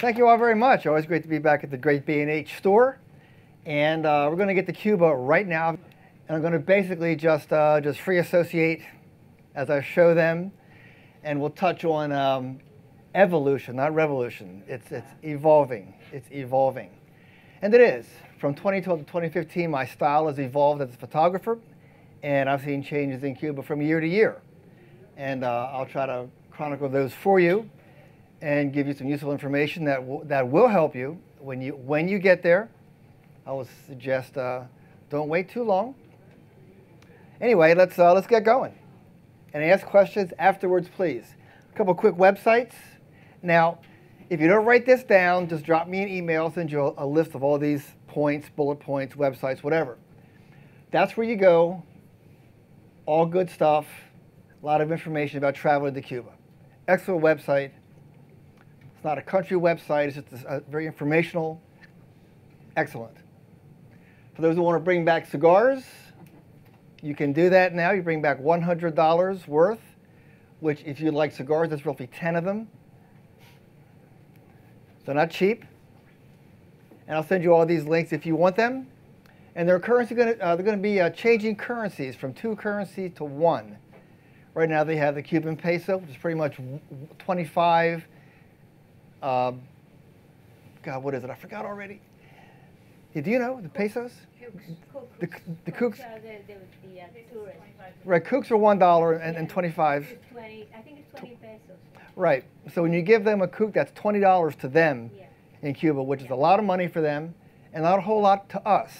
Thank you all very much. Always great to be back at the great B&H store. And we're going to get to Cuba right now. And I'm going to basically just free associate as I show them. And we'll touch on evolution, not revolution. It's evolving. It's evolving. And it is. From 2012 to 2015, my style has evolved as a photographer. And I've seen changes in Cuba from year to year. And I'll try to chronicle those for you and give you some useful information that will help you when you get there. I would suggest don't wait too long. Anyway, let's get going and ask questions afterwards, please. A couple quick websites. Now, if you don't write this down, just drop me an email. I'll send you a list of all these points, bullet points, websites, whatever. That's where you go. All good stuff. A lot of information about traveling to Cuba. Excellent website. It's not a country website. It's just very informational. Excellent. For those who want to bring back cigars, you can do that now. You bring back $100 worth, which if you like cigars, that's roughly 10 of them. So not cheap. And I'll send you all these links if you want them. And their currency they're going to be changing currencies from 2 currencies to 1. Right now they have the Cuban peso, which is pretty much 25. God, what is it? I forgot already. Yeah, do you know the pesos? The kooks. Right, kooks are $1 and 25. 20, I think it's 20 pesos. Right. So when you give them a kook, that's $20 to them in Cuba, which is a lot of money for them and not a whole lot to us.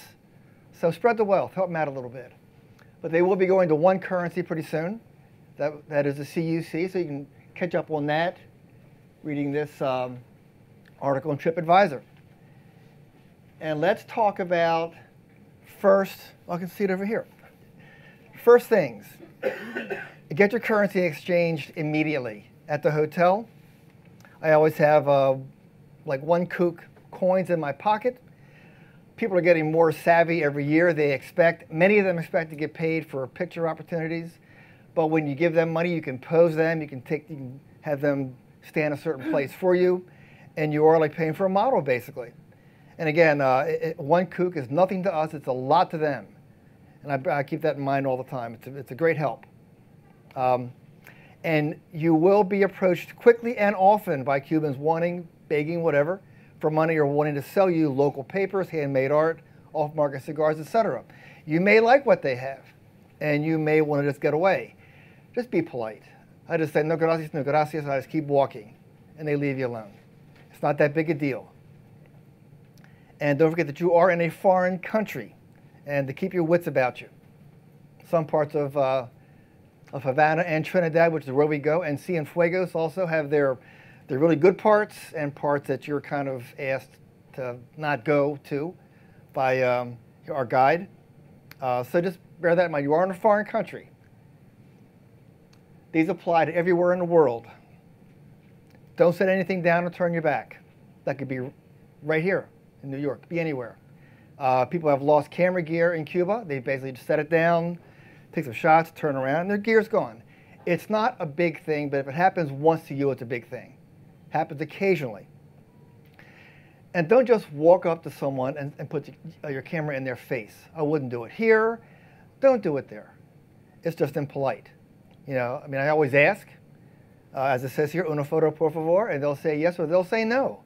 So spread the wealth, help them out a little bit. But they will be going to 1 currency pretty soon. That is the CUC, so you can catch up on that reading this article in TripAdvisor. And let's talk about first, I can see it over here. First things, get your currency exchanged immediately. At the hotel, I always have like 1 kook coins in my pocket. People are getting more savvy every year. Many of them expect to get paid for picture opportunities. But when you give them money, you can pose them. You can have them stand a certain place for you. And you are like paying for a model, basically. And again, 1 kook is nothing to us. It's a lot to them. And I keep that in mind all the time. It's a great help. And you will be approached quickly and often by Cubans wanting, begging, whatever, for money or wanting to sell you local papers, handmade art, off-market cigars, etc. You may like what they have, and you may want to just get away. Just be polite. I just say, no gracias, no gracias, I just keep walking, and they leave you alone. It's not that big a deal. And don't forget that you are in a foreign country, and to keep your wits about you. Some parts of Havana and Trinidad, which is where we go, and Cienfuegos also have their really good parts and parts that you're kind of asked to not go to by our guide. So just bear that in mind. You are in a foreign country. These apply to everywhere in the world. Don't set anything down or turn your back. That could be right here in New York, be anywhere. People have lost camera gear in Cuba. They basically just set it down, take some shots, turn around, and their gear's gone. It's not a big thing, but if it happens once to you, it's a big thing. Happens occasionally. And don't just walk up to someone and put your camera in their face. I wouldn't do it here. Don't do it there. It's just impolite. You know, I mean, I always ask, as it says here, una foto por favor, and they'll say yes or they'll say no.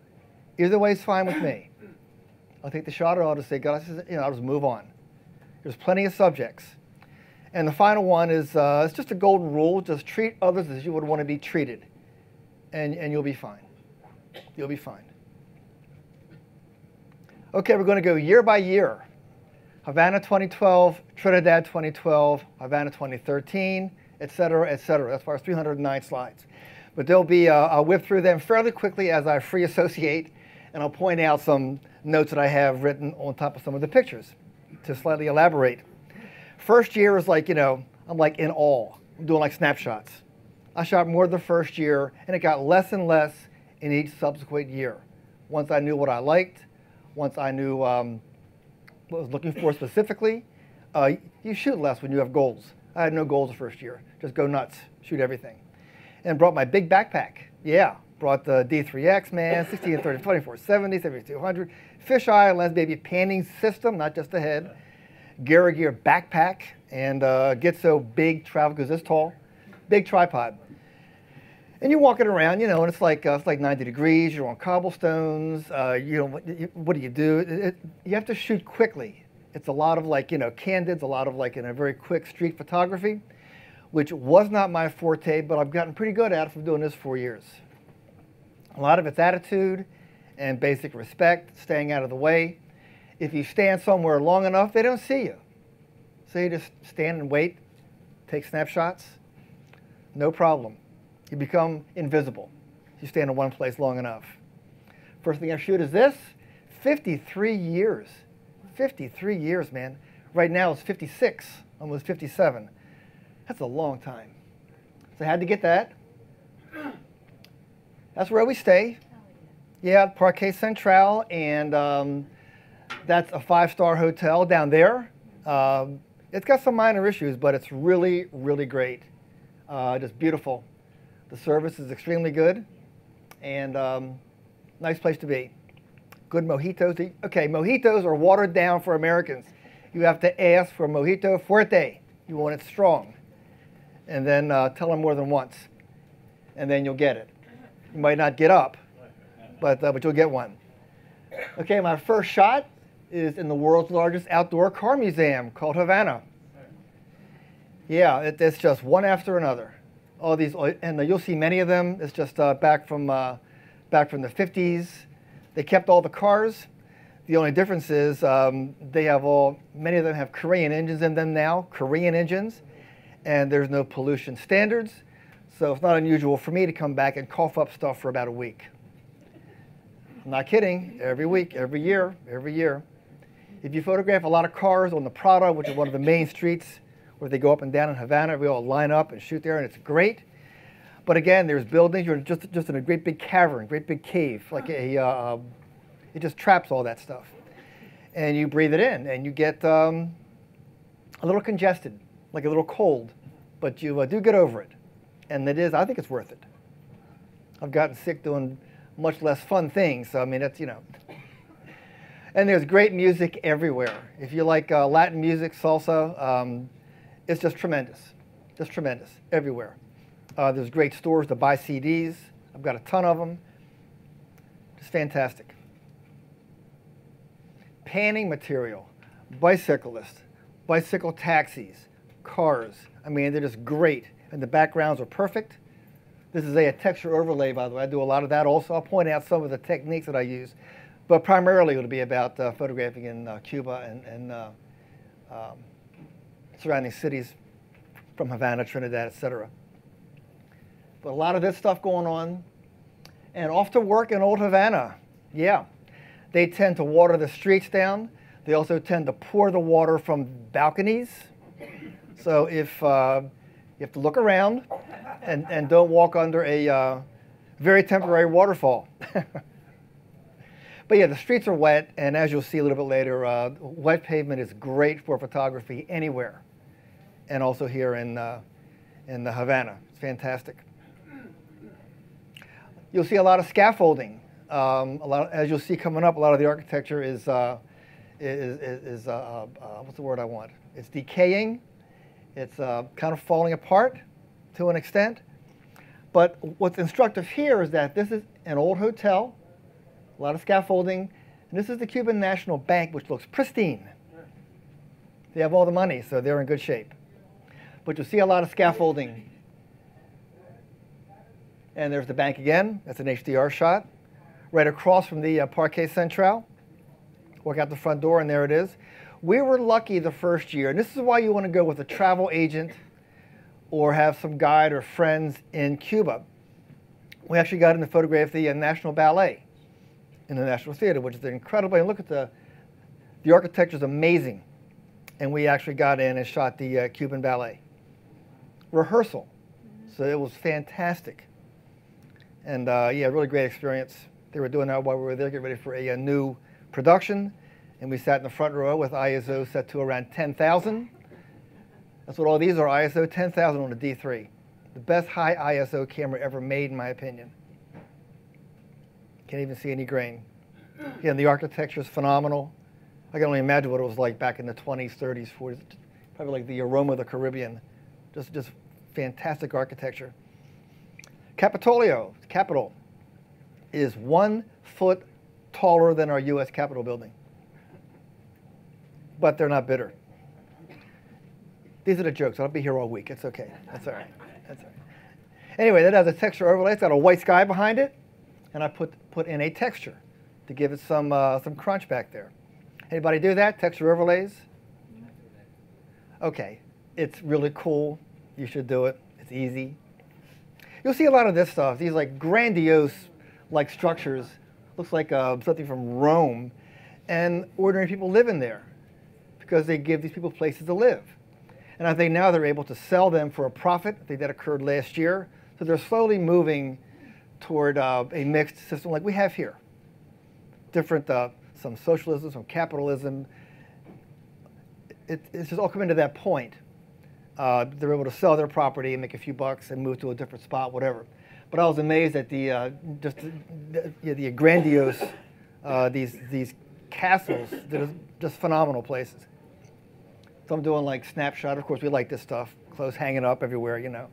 Either way is fine with me. I'll take the shot or I'll just say, gracias, I'll just move on. There's plenty of subjects. And the final one is, it's just a golden rule. Just treat others as you would want to be treated. And you'll be fine. You'll be fine. Okay, we're going to go year by year. Havana 2012, Trinidad 2012, Havana 2013, et cetera, et cetera. That's why it's 309 slides. But there'll be, I'll whip through them fairly quickly as I free associate, and I'll point out some notes that I have written on top of some of the pictures to slightly elaborate. First year is like, I'm like in awe. I'm doing like snapshots. I shot more the first year, and it got less and less in each subsequent year. Once I knew what I liked, once I knew what I was looking for specifically, you shoot less when you have goals. I had no goals the first year. Just go nuts, shoot everything. And brought my big backpack. Yeah, Brought the D3X, man, 16 and 30, 2470, 7200. Fisheye lens, baby, panning system, not just the head. Gear backpack, and get so big travel because it's tall. Big tripod. And you're walking around, and it's like 90 degrees. You're on cobblestones. What do you do? You have to shoot quickly. It's a lot of candids, a lot of very quick street photography, which was not my forte, but I've gotten pretty good at it from doing this 4 years. A lot of it's attitude and basic respect, staying out of the way. If you stand somewhere long enough, they don't see you. So you just stand and wait, take snapshots, no problem. You become invisible. You stand in one place long enough. First thing I shoot is this, 53 years. 53 years, man. Right now it's 56, almost 57. That's a long time. So I had to get that. That's where we stay. Yeah, Parque Central, and that's a 5-star hotel down there. It's got some minor issues, but it's really, really great. Just beautiful. The service is extremely good, and nice place to be. Good mojitos. Okay, mojitos are watered down for Americans. You have to ask for mojito fuerte. You want it strong. And then tell them more than once, and then you'll get it. You might not get up, but you'll get one. Okay, my first shot is in the world's largest outdoor car museum called Havana. Yeah, it's just one after another. All these, and you'll see many of them. It's just back from the 50s. They kept all the cars. The only difference is many of them have Korean engines in them now, Korean engines, and there's no pollution standards. So it's not unusual for me to come back and cough up stuff for about a week. I'm not kidding. Every week, every year, every year. If you photograph a lot of cars on the Prado, which is one of the main streets where they go up and down in Havana, we all line up and shoot there, and it's great. But again, there's buildings. You're just in a great big cavern, great big cave, it just traps all that stuff. And you breathe it in, and you get a little congested, like a little cold, but you do get over it. And I think it's worth it. I've gotten sick doing much less fun things, so I mean, it's, And there's great music everywhere. If you like Latin music, salsa, it's just tremendous everywhere. There's great stores to buy CDs. I've got a ton of them. It's fantastic. Panning material, bicyclists, bicycle taxis, cars. I mean, they're just great. And the backgrounds are perfect. This is a texture overlay, by the way. I do a lot of that also. I'll point out some of the techniques that I use. But primarily it'll be about photographing in Cuba and surrounding cities from Havana, Trinidad, etc. But a lot of this stuff going on. And off to work in old Havana. Yeah. They tend to water the streets down. They also tend to pour the water from balconies. So if you have to look around and don't walk under a very temporary waterfall. But yeah, the streets are wet, and as you'll see a little bit later, wet pavement is great for photography anywhere, and also here in the Havana. It's fantastic. You'll see a lot of scaffolding. As you'll see coming up, a lot of the architecture is what's the word I want? It's decaying. It's kind of falling apart to an extent. But what's instructive here is that this is an old hotel, a lot of scaffolding, and this is the Cuban National Bank, which looks pristine. They have all the money, so they're in good shape. But you'll see a lot of scaffolding. And there's the bank again. That's an HDR shot. Right across from the Parque Central. Walk out the front door, and there it is. We were lucky the first year, and this is why you want to go with a travel agent or have some guide or friends in Cuba. We actually got in to photograph the National Ballet in the National Theater, which is incredible. And look at the architecture is amazing. And we actually got in and shot the Cuban Ballet. Rehearsal. So it was fantastic. And yeah, really great experience. They were doing that while we were there, getting ready for a new production. And we sat in the front row with ISO set to around 10,000. That's what all these are, ISO 10,000 on a D3. The best high ISO camera ever made, in my opinion. Can't even see any grain. Again, the architecture is phenomenal. I can only imagine what it was like back in the 20s, 30s, 40s. Probably like the aroma of the Caribbean. Just fantastic architecture. Capitolio, Capitol, is 1 foot taller than our U.S. Capitol building. But they're not bitter. These are the jokes. I'll be here all week. It's okay. That's all right. That's all right. Anyway, that has a texture overlay. It's got a white sky behind it, and I put in a texture to give it some crunch back there. Anybody do that? Texture overlays? Okay. It's really cool. You should do it. It's easy. You'll see a lot of this stuff. These like grandiose like structures. Looks like something from Rome. And ordinary people live in there because they give these people places to live. And I think now they're able to sell them for a profit. I think that occurred last year. So they're slowly moving toward a mixed system like we have here. Different, some socialism, some capitalism. It's just all coming to that point. They're able to sell their property and make a few bucks and move to a different spot, whatever. But I was amazed at the grandiose, these castles. They're just phenomenal places. So I'm doing like Snapshot. Of course, we like this stuff. Clothes hanging up everywhere, you know.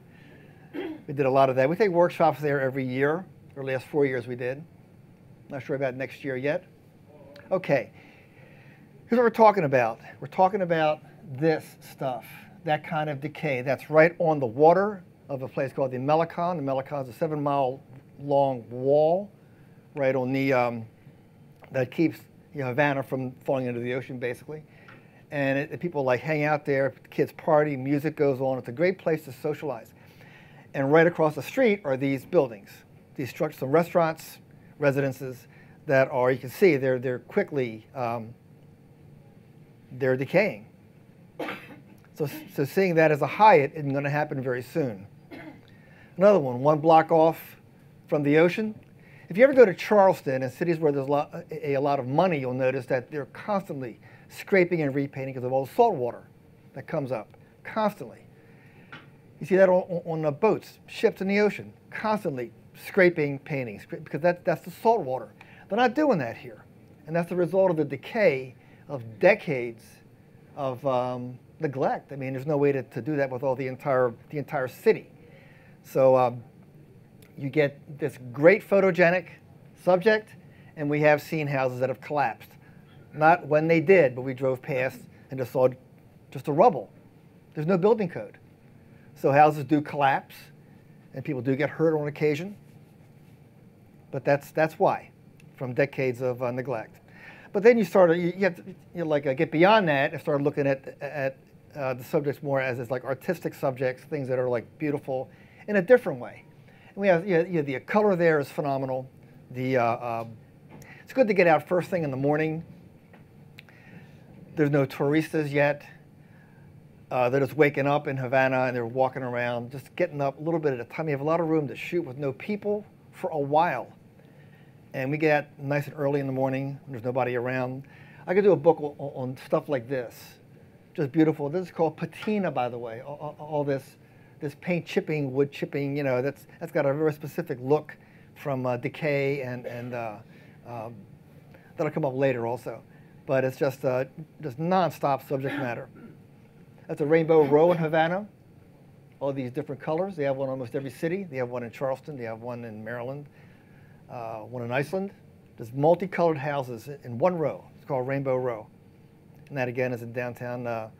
We did a lot of that. We take workshops there every year. For the last 4 years we did. Not sure about next year yet. Okay. Here's what we're talking about. We're talking about this stuff, that kind of decay. That's right on the water of a place called the Malecon. The Malecon is a 7-mile-long wall right on the, that keeps Havana from falling into the ocean, basically. And people like hang out there, kids party, music goes on. It's a great place to socialize. And right across the street are these buildings, these structures, some restaurants, residences that are, you can see, they're quickly, they're decaying. So seeing that as a Hyatt isn't going to happen very soon. Another one block off from the ocean. If you ever go to Charleston and cities where there's a lot of money, you'll notice that they're constantly scraping and repainting because of all the salt water that comes up, constantly. You see that on the boats, ships in the ocean, constantly scraping, painting, because that's the salt water. They're not doing that here. And that's the result of the decay of decades of neglect. I mean, there's no way to do that with all the entire city. So you get this great photogenic subject, and we have seen houses that have collapsed. Not when they did, but we drove past and just saw just a rubble. There's no building code. So houses do collapse, and people do get hurt on occasion. But that's why, from decades of neglect. But then you start, you have to get beyond that and start looking at the subjects more as like artistic subjects, things that are like beautiful in a different way. And we have the color there is phenomenal. It's good to get out first thing in the morning. There's no touristas yet. They're just waking up in Havana and they're walking around, just getting up a little bit at a time. You have a lot of room to shoot with no people for a while. And we get out nice and early in the morning when there's nobody around. I could do a book on stuff like this. Just beautiful. This is called patina, by the way. All this paint chipping, wood chipping, that's got a very specific look from decay and that'll come up later also. But it's just non-stop subject matter. That's a rainbow row in Havana. All these different colors. They have one in almost every city. They have one in Charleston. They have one in Maryland. One in Iceland. There's multicolored houses in one row. It's called Rainbow Row. And that, again, is in downtown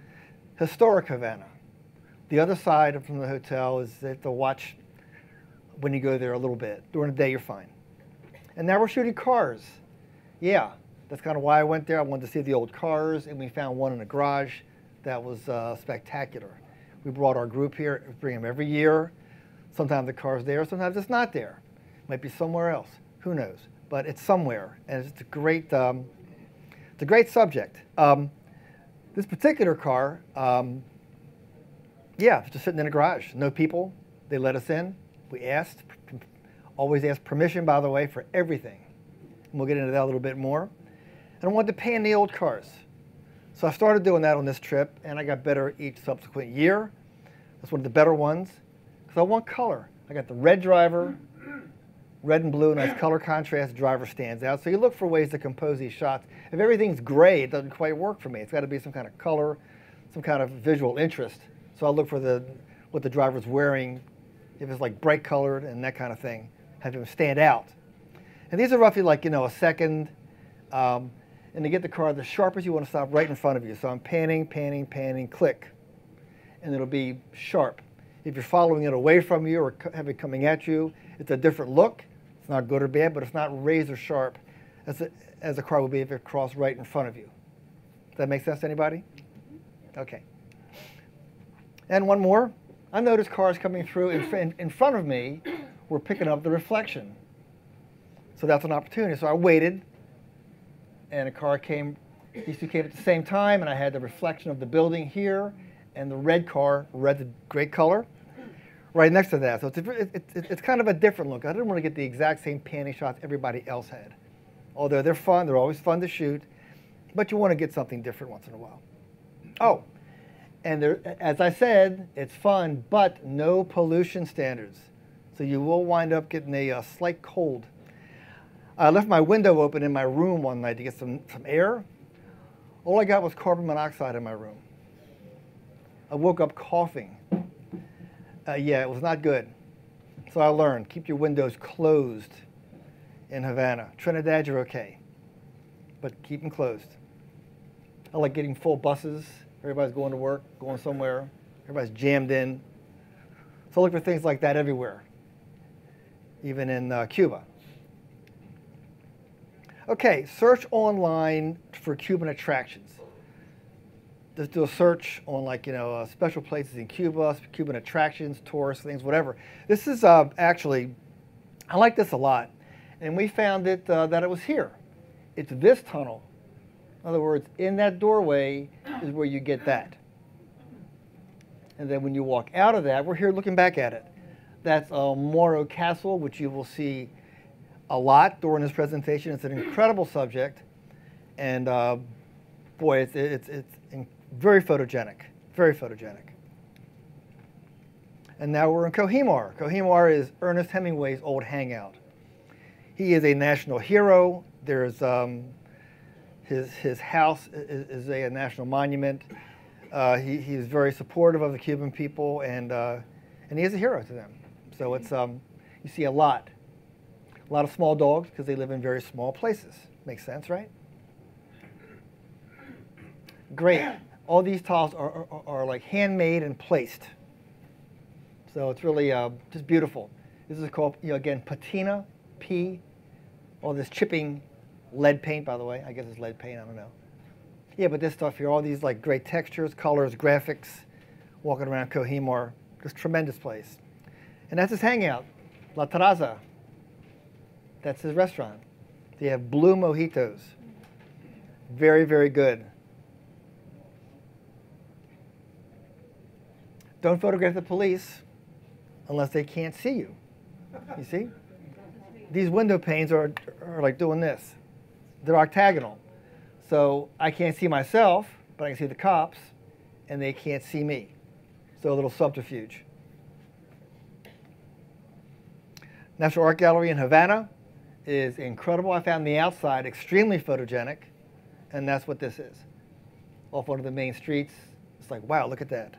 historic Havana. The other side from the hotel is they have to watch when you go there a little bit. During the day, you're fine. And now we're shooting cars. Yeah, that's kind of why I went there. I wanted to see the old cars, and we found one in a garage that was spectacular. We brought our group here. We bring them every year. Sometimes the car's there, sometimes it's not there. It might be somewhere else. Who knows? But it's somewhere, and it's a great subject. This particular car, yeah, it's just sitting in a garage. No people. They let us in. We asked. Always ask permission, by the way, for everything. And we'll get into that a little bit more. And I wanted to paint the old cars. So I started doing that on this trip, and I got better each subsequent year. That's one of the better ones, because I want color. I got the red driver, Red and blue, nice color contrast, driver stands out. So you look for ways to compose these shots. If everything's gray, it doesn't quite work for me. It's got to be some kind of color, some kind of visual interest. So I'll look for what the driver's wearing, if it's like bright colored and that kind of thing, have him stand out. And these are roughly like, a second. And to get the car the sharpest, you want to stop right in front of you. So I'm panning, panning, panning, click. And it'll be sharp. If you're following it away from you or have it coming at you, it's a different look. It's not good or bad, but it's not razor sharp as a car would be if it crossed right in front of you. Does that make sense to anybody? Okay. And one more. I noticed cars coming through in front of me were picking up the reflection. So that's an opportunity. So I waited, and a car came. These two came at the same time, and I had the reflection of the building here, and the red car, red's a great color, right next to that. So it's kind of a different look. I didn't want to get the exact same panning shots everybody else had. Although they're fun, they're always fun to shoot, but you want to get something different once in a while. Oh, and as I said, it's fun, but no pollution standards. So you will wind up getting a slight cold. I left my window open in my room one night to get some air. All I got was carbon monoxide in my room. I woke up coughing. Yeah, it was not good. So I learned, keep your windows closed in Havana. Trinidad, you're okay, but keep them closed. I like getting full buses. Everybody's going to work, going somewhere. Everybody's jammed in. So look for things like that everywhere, even in Cuba. Okay, search online for Cuban attractions. Just do a search on special places in Cuba, Cuban attractions, tourist things, whatever. This is actually, I like this a lot. And we found that it was here. It's this tunnel. In other words, in that doorway is where you get that. And then when you walk out of that, we're here looking back at it. That's Morro Castle, which you will see a lot during this presentation. It's an incredible subject. And boy, it's very photogenic, very photogenic. And now we're in Kohimar. Kohimar is Ernest Hemingway's old hangout. He is a national hero. There's his house is a national monument. He is very supportive of the Cuban people, and he is a hero to them. So it's you see a lot of small dogs because they live in very small places. Makes sense, right? Great. All these tiles are like handmade and placed. So it's really just beautiful. This is called, again, patina, P. All this chipping, lead paint, by the way. I guess it's lead paint, I don't know. Yeah, but this stuff here, all these like great textures, colors, graphics, walking around Kohimar, just tremendous place. And that's his hangout, La Terraza. That's his restaurant. They have blue mojitos. Very, very good. Don't photograph the police unless they can't see you. You see? These window panes are like doing this. They're octagonal. So I can't see myself, but I can see the cops, and they can't see me. So a little subterfuge. National Art Gallery in Havana is incredible. I found the outside extremely photogenic, and that's what this is. Off one of the main streets. It's like, wow, look at that.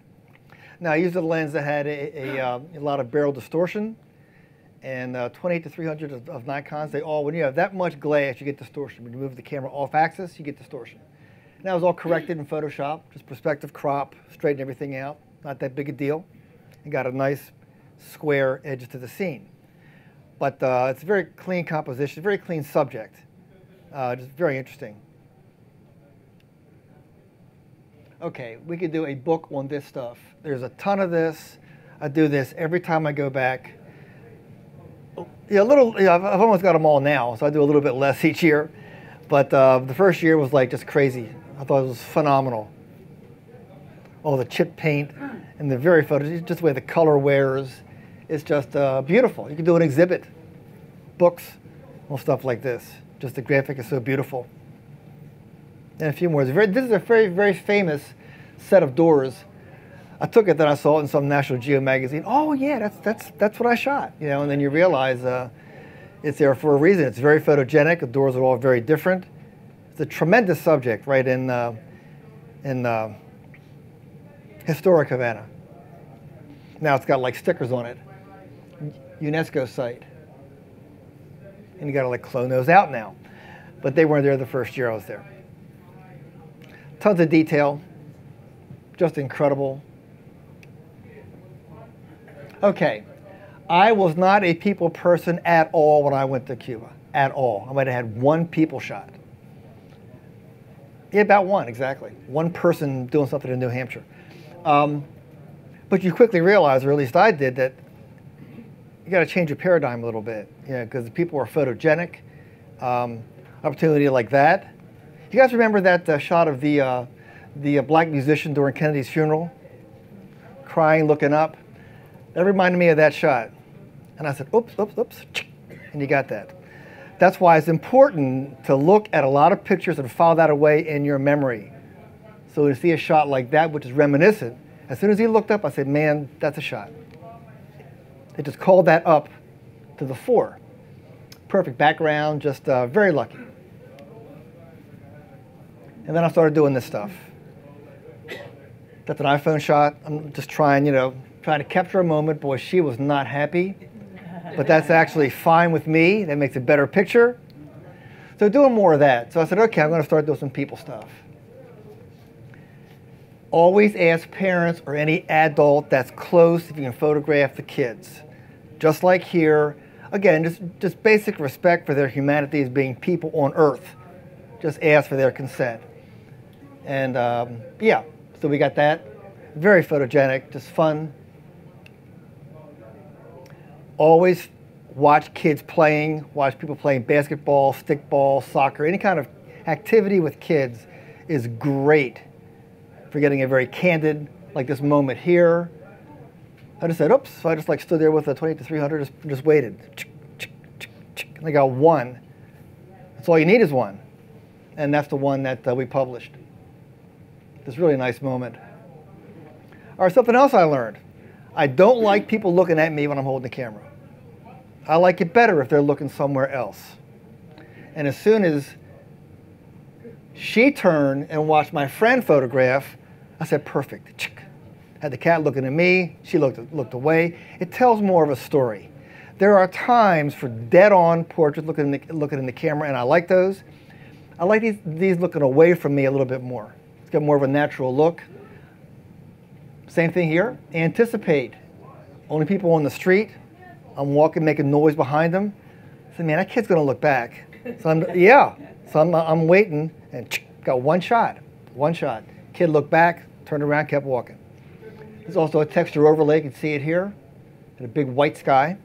Now, I used a lens that had a lot of barrel distortion, and 28 to 300 of Nikons, when you have that much glass, you get distortion. When you move the camera off axis, you get distortion. And that was all corrected in Photoshop, just perspective crop, straighten everything out. Not that big a deal. And got a nice square edge to the scene. But it's a very clean composition, very clean subject. Just very interesting. Okay, we could do a book on this stuff. There's a ton of this. I do this every time I go back. I've almost got them all now, so I do a little bit less each year. But the first year was like just crazy. I thought it was phenomenal. All the chip paint and the very photos, just the way the color wears. It's just beautiful. You can do an exhibit, books, all stuff like this. Just the graphic is so beautiful. And a few more. This is a very, very famous set of doors. I took it, then I saw it in some National Geo magazine. Oh yeah, that's what I shot. And then you realize It's there for a reason. It's very photogenic. The doors are all very different. It's a tremendous subject, right, in historic Havana. Now it's got like stickers on it. UNESCO site. And you got to like clone those out now. But they weren't there the first year I was there. Tons of detail. Just incredible. Okay. I was not a people person at all when I went to Cuba. At all. I might have had one people shot. Yeah, about one, exactly. One person doing something in New Hampshire. But you quickly realize, or at least I did, that you got to change your paradigm a little bit, because the people are photogenic. Opportunity like that. You guys remember that shot of the black musician during Kennedy's funeral, crying, looking up? That reminded me of that shot, and I said, "Oops, oops, oops," and you got that. That's why it's important to look at a lot of pictures and file that away in your memory. So to see a shot like that, which is reminiscent, as soon as he looked up, I said, "Man, that's a shot." It just called that up to the fore. Perfect background, just very lucky. And then I started doing this stuff. That's an iPhone shot. I'm just trying to capture a moment. Boy, she was not happy. But that's actually fine with me. That makes a better picture. So doing more of that. So I said, okay, I'm going to start doing some people stuff. Always ask parents or any adult that's close if you can photograph the kids. Just like here, again, just basic respect for their humanity as being people on earth. Just ask for their consent. And yeah, so we got that. Very photogenic, just fun. Always watch kids playing, watch people playing basketball, stickball, soccer, any kind of activity with kids is great for getting a very candid, like this moment here. I just said, oops, so I just like stood there with a 28-300, just waited. And I got one. That's all you need is one. And that's the one that we published. This really nice moment. All right, something else I learned. I don't like people looking at me when I'm holding the camera. I like it better if they're looking somewhere else. And as soon as she turned and watched my friend photograph, I said, perfect. Had the cat looking at me, she looked away. It tells more of a story. There are times for dead-on portraits looking in the camera, and I like those. I like these looking away from me a little bit more. It's got more of a natural look. Same thing here. Anticipate. Only people on the street. I'm walking, making noise behind them. I said, man, that kid's going to look back. So I'm waiting, and got one shot. One shot. Kid looked back, turned around, kept walking. There's also a texture overlay. You can see it here. And a big white sky.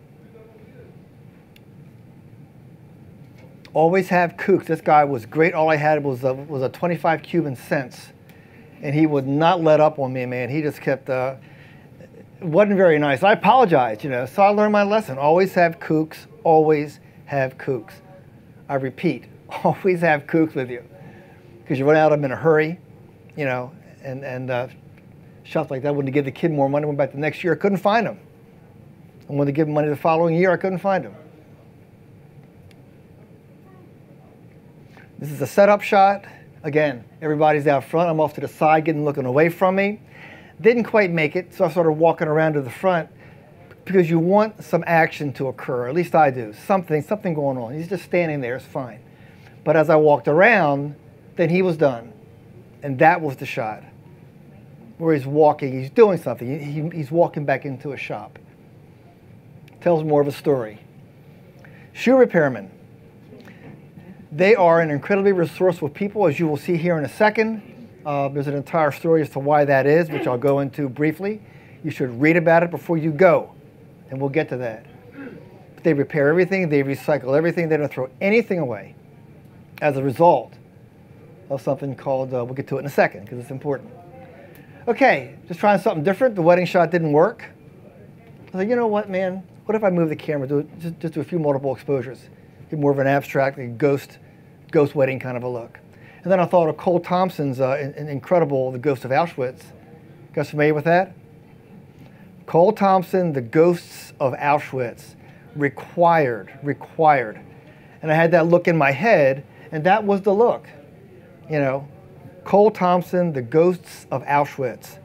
Always have kooks. This guy was great. All I had was a 25 Cuban cents. And he would not let up on me, man. He just kept, it wasn't very nice. I apologized, so I learned my lesson. Always have kooks. Always have kooks. I repeat, always have kooks with you. Because you run out of them in a hurry, and shots like that wouldn't give the kid more money. Went back the next year, I couldn't find him. I wanted to give him money the following year, I couldn't find him. This is a setup shot. Again, everybody's out front. I'm off to the side, looking away from me. Didn't quite make it, so I started walking around to the front because you want some action to occur. At least I do. Something going on. He's just standing there. It's fine. But as I walked around, then he was done. And that was the shot where he's walking. He's doing something. He's walking back into a shop. Tells more of a story. Shoe repairmen. They are an incredibly resourceful people, as you will see here in a second. There's an entire story as to why that is, which I'll go into briefly. You should read about it before you go, and we'll get to that. But they repair everything. They recycle everything. They don't throw anything away as a result of something called, we'll get to it in a second because it's important. Okay, just trying something different. The wedding shot didn't work. I said, you know what, man? What if I move the camera, just do a few multiple exposures? Get more of an abstract, like ghost wedding kind of a look. And then I thought of Cole Thompson's incredible The Ghost of Auschwitz. You guys familiar with that? Cole Thompson, The Ghosts of Auschwitz. required, required. And I had that look in my head, and that was the look. You know, Cole Thompson, The Ghosts of Auschwitz.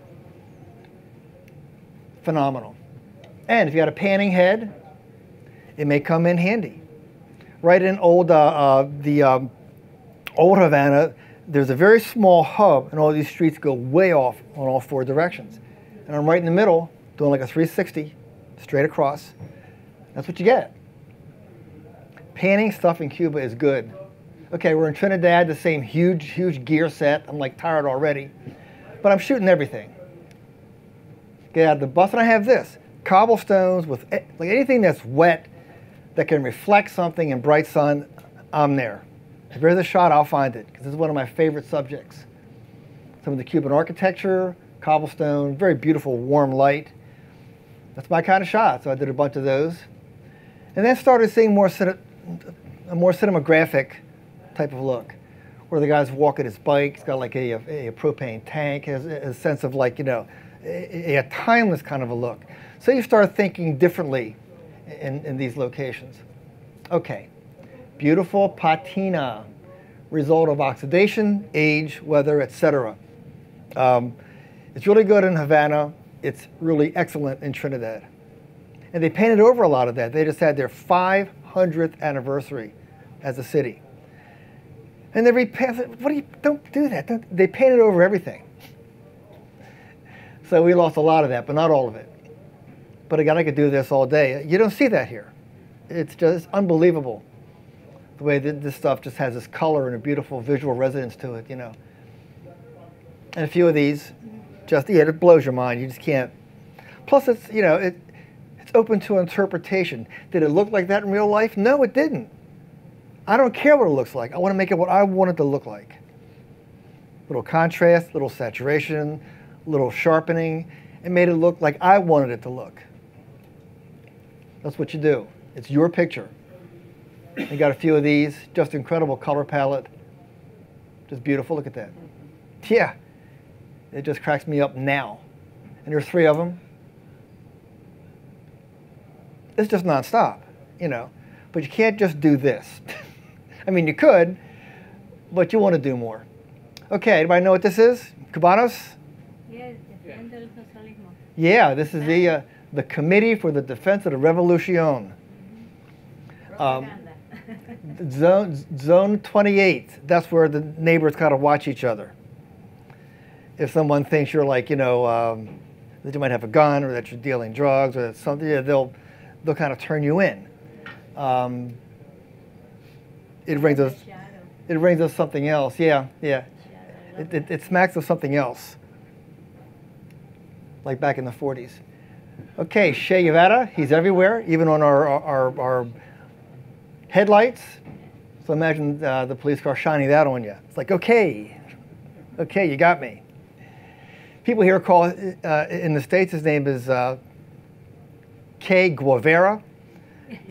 Phenomenal. And if you had a panning head, it may come in handy. Right in old old Havana, there's a very small hub, and all these streets go way off on all four directions. And I'm right in the middle, doing like a 360, straight across. That's what you get. Panning stuff in Cuba is good. Okay, we're in Trinidad, the same huge, huge gear set. I'm like tired already, but I'm shooting everything. Get out of the bus, and I have this. Cobblestones with like anything that's wet, that can reflect something in bright sun, I'm there. If there's a shot, I'll find it, because this is one of my favorite subjects. Some of the Cuban architecture, cobblestone, very beautiful warm light. That's my kind of shot, so I did a bunch of those. And then started seeing a more cinematographic type of look, where the guy's walking his bike, he's got like a propane tank, has a sense of like, you know, a timeless kind of a look. So you start thinking differently in these locations. Okay, beautiful patina, result of oxidation, age, weather, etc. It's really good in Havana. It's really excellent in Trinidad. And they painted over a lot of that. They just had their 500th anniversary as a city. And they don't do that. They painted over everything. So we lost a lot of that, but not all of it. But again, I could do this all day. You don't see that here. It's just unbelievable the way that this stuff just has this color and a beautiful visual resonance to it, you know. And a few of these, just, yeah, it blows your mind. You just can't. Plus, it's, you know, it's open to interpretation. Did it look like that in real life? No, it didn't. I don't care what it looks like. I want to make it what I want it to look like. Little contrast, little saturation, little sharpening. It made it look like I wanted it to look. That's what you do. It's your picture. You got a few of these, just incredible color palette. Just beautiful, look at that. Yeah, it just cracks me up now. And there's 3 of them. It's just nonstop, you know. But you can't just do this. I mean, you could, but you want to do more. Okay, anybody know what this is? Cubanos? Yes, Defensa del Socialismo. Yeah, this is the Committee for the Defense of the Revolution. Zone 28, that's where the neighbors kind of watch each other. If someone thinks you're like, you know, that you might have a gun or that you're dealing drugs or that something, yeah, they'll kind of turn you in. It brings us something else. Yeah, yeah. It smacks of something else, like back in the 40s. Okay, Che Guevara, he's everywhere, even on our headlights. So imagine the police car shining that on you. It's like, okay, you got me. People here call, in the States, his name is Che Guevara.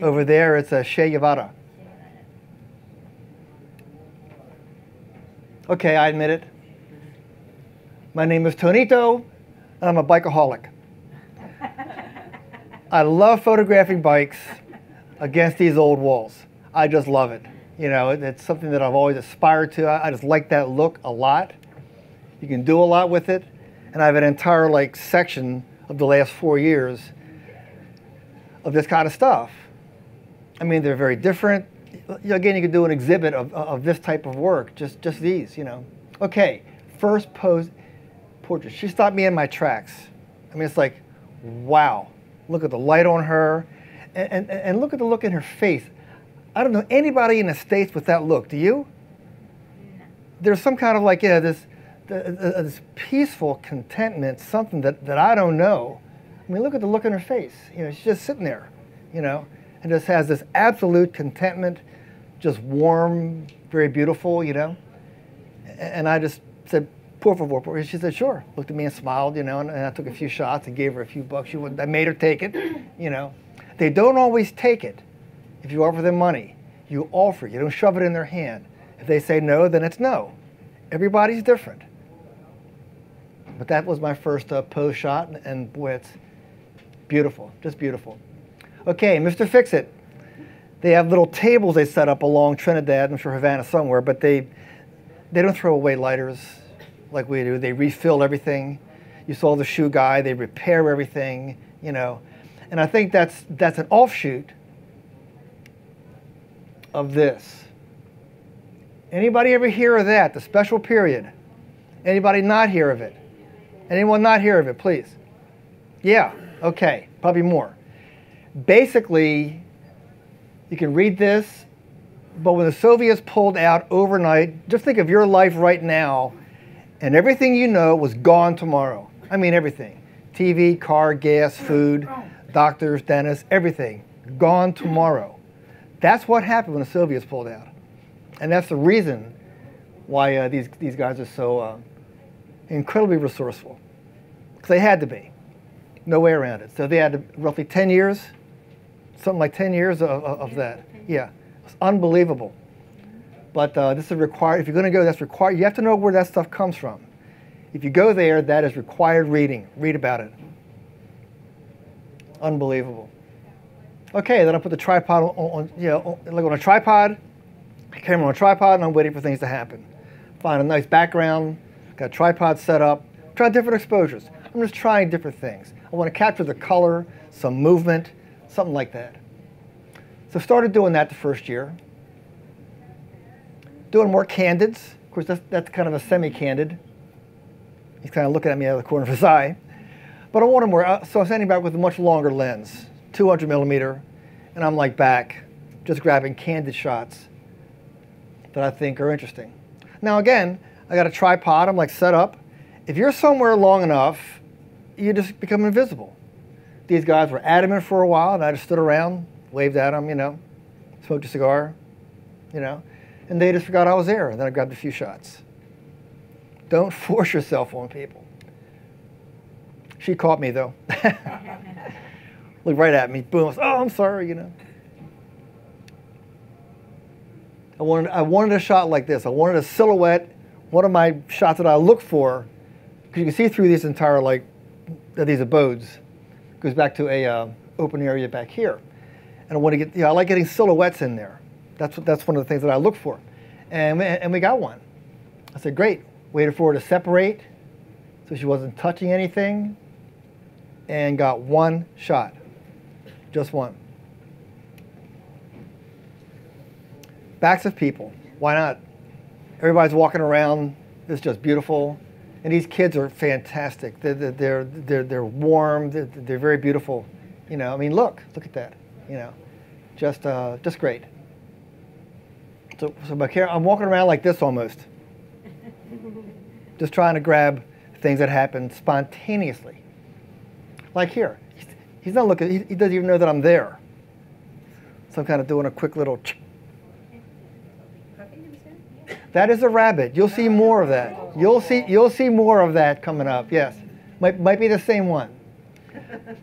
Over there, it's Che Guevara. Okay, I admit it. My name is Tonito, and I'm a bikeaholic. I love photographing bikes against these old walls. I just love it. You know, it's something that I've always aspired to. I just like that look a lot. You can do a lot with it. And I have an entire like section of the last 4 years of this kind of stuff. I mean, they're very different. Again, you could do an exhibit of this type of work, just these, you know. Okay, first pose portrait. She stopped me in my tracks. I mean, it's like, wow. Look at the light on her, and look at the look in her face. I don't know anybody in the States with that look. Do you? No. There's some kind of like, yeah, this peaceful contentment, something that I don't know. I mean, look at the look in her face. You know, she's just sitting there, you know, and just has this absolute contentment, just warm, very beautiful, you know. And I just said, por favor. She said, sure. Looked at me and smiled, you know, and I took a few shots and gave her a few bucks. I made her take it, you know. They don't always take it. If you offer them money, you offer. You don't shove it in their hand. If they say no, then it's no. Everybody's different. But that was my first pose shot, and boy, it's beautiful, just beautiful. Okay, Mr. Fix-It. They have little tables they set up along Trinidad, I'm sure Havana somewhere, but they don't throw away lighters like we do. They refill everything. You saw the shoe guy, they repair everything, you know. And I think that's an offshoot of this. Anybody ever hear of that, the special period? Anybody not hear of it? Anyone not hear of it, please? Yeah, okay, probably more. Basically, you can read this, but when the Soviets pulled out overnight, just think of your life right now, and everything you know was gone tomorrow. I mean everything. TV, car, gas, food, doctors, dentists, everything. Gone tomorrow. That's what happened when the Soviets pulled out. And that's the reason why these guys are so incredibly resourceful. Because they had to be. No way around it. So they had roughly 10 years, something like 10 years of that. Yeah, it's unbelievable. But this is required. If you're going to go, that's required. You have to know where that stuff comes from. If you go there, that is required reading. Read about it. Unbelievable. Okay, then I put the tripod like on a tripod, camera on a tripod, and I'm waiting for things to happen. Find a nice background, got a tripod set up, try different exposures. I'm just trying different things. I want to capture the color, some movement, something like that. So started doing that the first year. Doing more candids. Of course, that's kind of a semi-candid. He's kind of looking at me out of the corner of his eye. But I wanted more, so I'm standing back with a much longer lens, 200 millimeter, and I'm like back, just grabbing candid shots that I think are interesting. Now again, I got a tripod, I'm like set up. If you're somewhere long enough, you just become invisible. These guys were adamant for a while, and I just stood around, waved at them, you know, smoked a cigar, you know, and they just forgot I was there, and then I grabbed a few shots. Don't force yourself on people. She caught me, though. Looked right at me, boom, oh, I'm sorry, you know. I wanted a shot like this. I wanted a silhouette, one of my shots that I look for, because you can see through these entire, like, these abodes. Goes back to a open area back here. And I want to get, I like getting silhouettes in there. That's one of the things that I look for. And we got one. I said, great. Waited for her to separate so she wasn't touching anything, and got one shot. Just one. Backs of people. Why not? Everybody's walking around. It's just beautiful. And these kids are fantastic. They're warm. They're very beautiful. You know, I mean, look at that. You know, just great. So my camera, I'm walking around like this almost, just trying to grab things that happen spontaneously. Like here, he's not looking. He doesn't even know that I'm there. So I'm kind of doing a quick little. That is a rabbit. You'll see more of that. You'll see more of that coming up. Yes, might be the same one.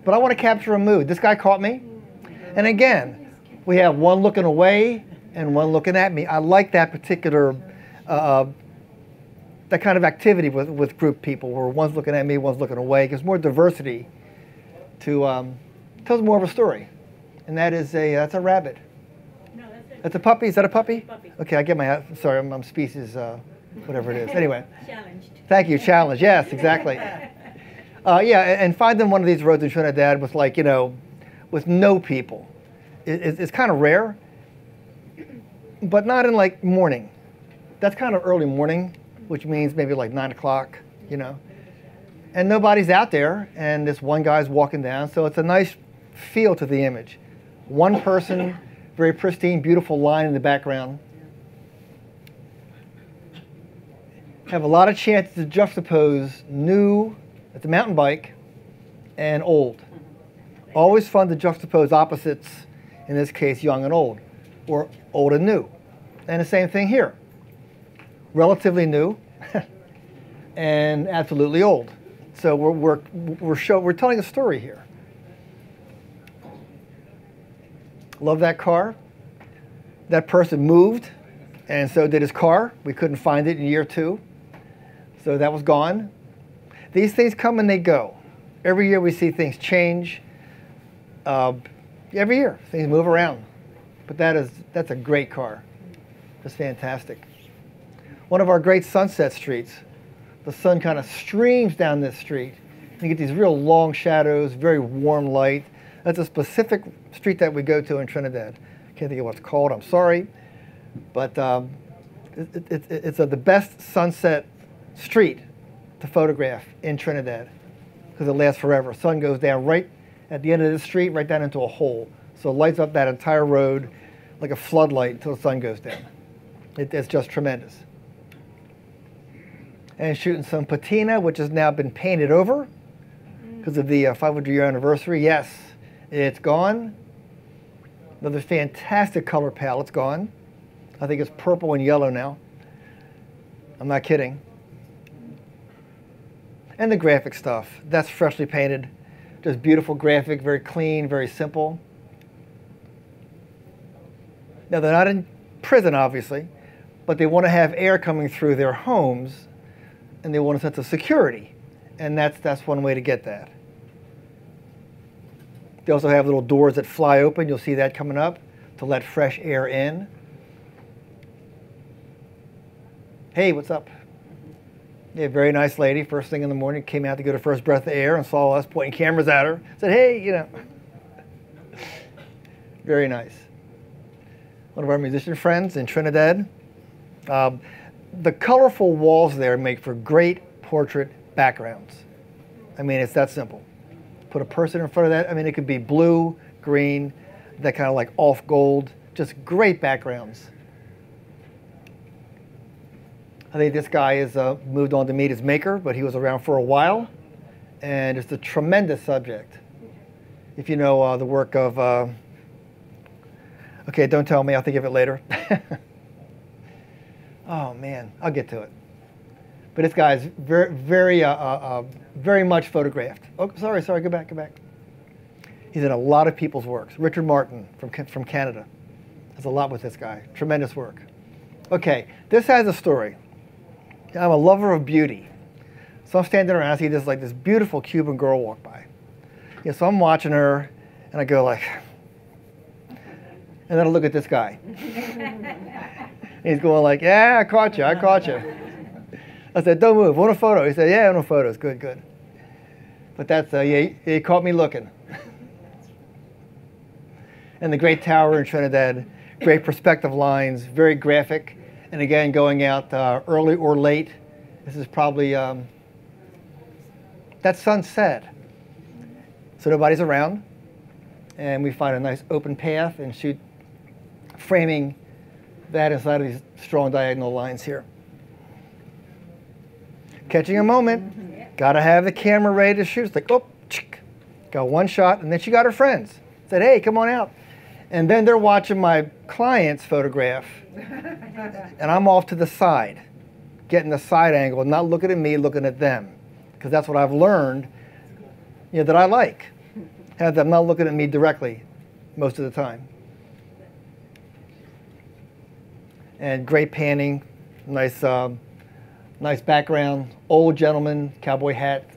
But I want to capture a mood. This guy caught me, and again, we have one looking away and one looking at me. I like that particular that kind of activity with group people, where one's looking at me, one's looking away. It gives more diversity to tells more of a story, and that's a rabbit. That's a puppy? Is that a puppy? Puppy. Okay, I get my, sorry, I'm species, whatever it is. Anyway. Challenged. Thank you, challenge. Yes, exactly. Yeah, and find them one of these roads in Trinidad with, like, you know, with no people. It's kind of rare, but not in, like, morning. That's kind of early morning, which means maybe like 9 o'clock, you know. And nobody's out there, and this one guy's walking down, so it's a nice feel to the image. One person, very pristine, beautiful line in the background. Have a lot of chances to juxtapose new, it's a mountain bike, and old. Always fun to juxtapose opposites, in this case, young and old, or old and new. And the same thing here. Relatively new, and absolutely old. So we're telling a story here. Love that car. That person moved, and so did his car. We couldn't find it in year 2, so that was gone. These things come and they go. Every year we see things change. Every year, things move around. But that's a great car. It's fantastic. One of our great Sunset streets. The sun kind of streams down this street. You get these real long shadows, very warm light. That's a specific street that we go to in Trinidad. Can't think of what it's called, I'm sorry. But it's the best sunset street to photograph in Trinidad because it lasts forever. Sun goes down right at the end of the street, right down into a hole. So it lights up that entire road like a floodlight until the sun goes down. It's just tremendous. And shooting some patina, which has now been painted over because of the 500-year anniversary. Yes, it's gone. Another fantastic color palette's gone. I think it's purple and yellow now. I'm not kidding. And the graphic stuff, that's freshly painted. Just beautiful graphic, very clean, very simple. Now, they're not in prison, obviously, but they want to have air coming through their homes, and they want a sense of security. And that's one way to get that. They also have little doors that fly open. You'll see that coming up to let fresh air in. Hey, what's up? Yeah, very nice lady. First thing in the morning, came out to get her first breath of air and saw us pointing cameras at her. Said, hey, you know. Very nice. One of our musician friends in Trinidad. The colorful walls there make for great portrait backgrounds. I mean, it's that simple. Put a person in front of that. I mean, it could be blue, green, that kind of like off gold. Just great backgrounds. I think this guy has moved on to meet his maker, but he was around for a while. And it's a tremendous subject. If you know the work of, okay, don't tell me, I'll think of it later. Oh man, I'll get to it. But this guy's very much photographed. Oh, sorry, go back. He's in a lot of people's works. Richard Martin from Canada has a lot with this guy. Tremendous work. Okay, this has a story. I'm a lover of beauty. So I'm standing around, I see this beautiful Cuban girl walk by. Yeah, so I'm watching her, and I go like, and then I look at this guy. He's going like, yeah, I caught you. I said, don't move, want a photo? He said, yeah, I want photos, good. But that's, yeah, he caught me looking. And the great tower in Trinidad, great perspective lines, very graphic. And again, going out early or late. This is probably, that's sunset. So nobody's around. And we find a nice open path and shoot, framing that inside of these strong diagonal lines here. Catching a moment. Got to have the camera ready to shoot. It's like, oh, got one shot. And then she got her friends. Said, hey, come on out. And then they're watching my client's photograph. And I'm off to the side, getting the side angle, not looking at me, looking at them. Because that's what I've learned, you know, that I like. Have them not looking at me directly most of the time. And great panning, nice background, old gentleman, cowboy hat,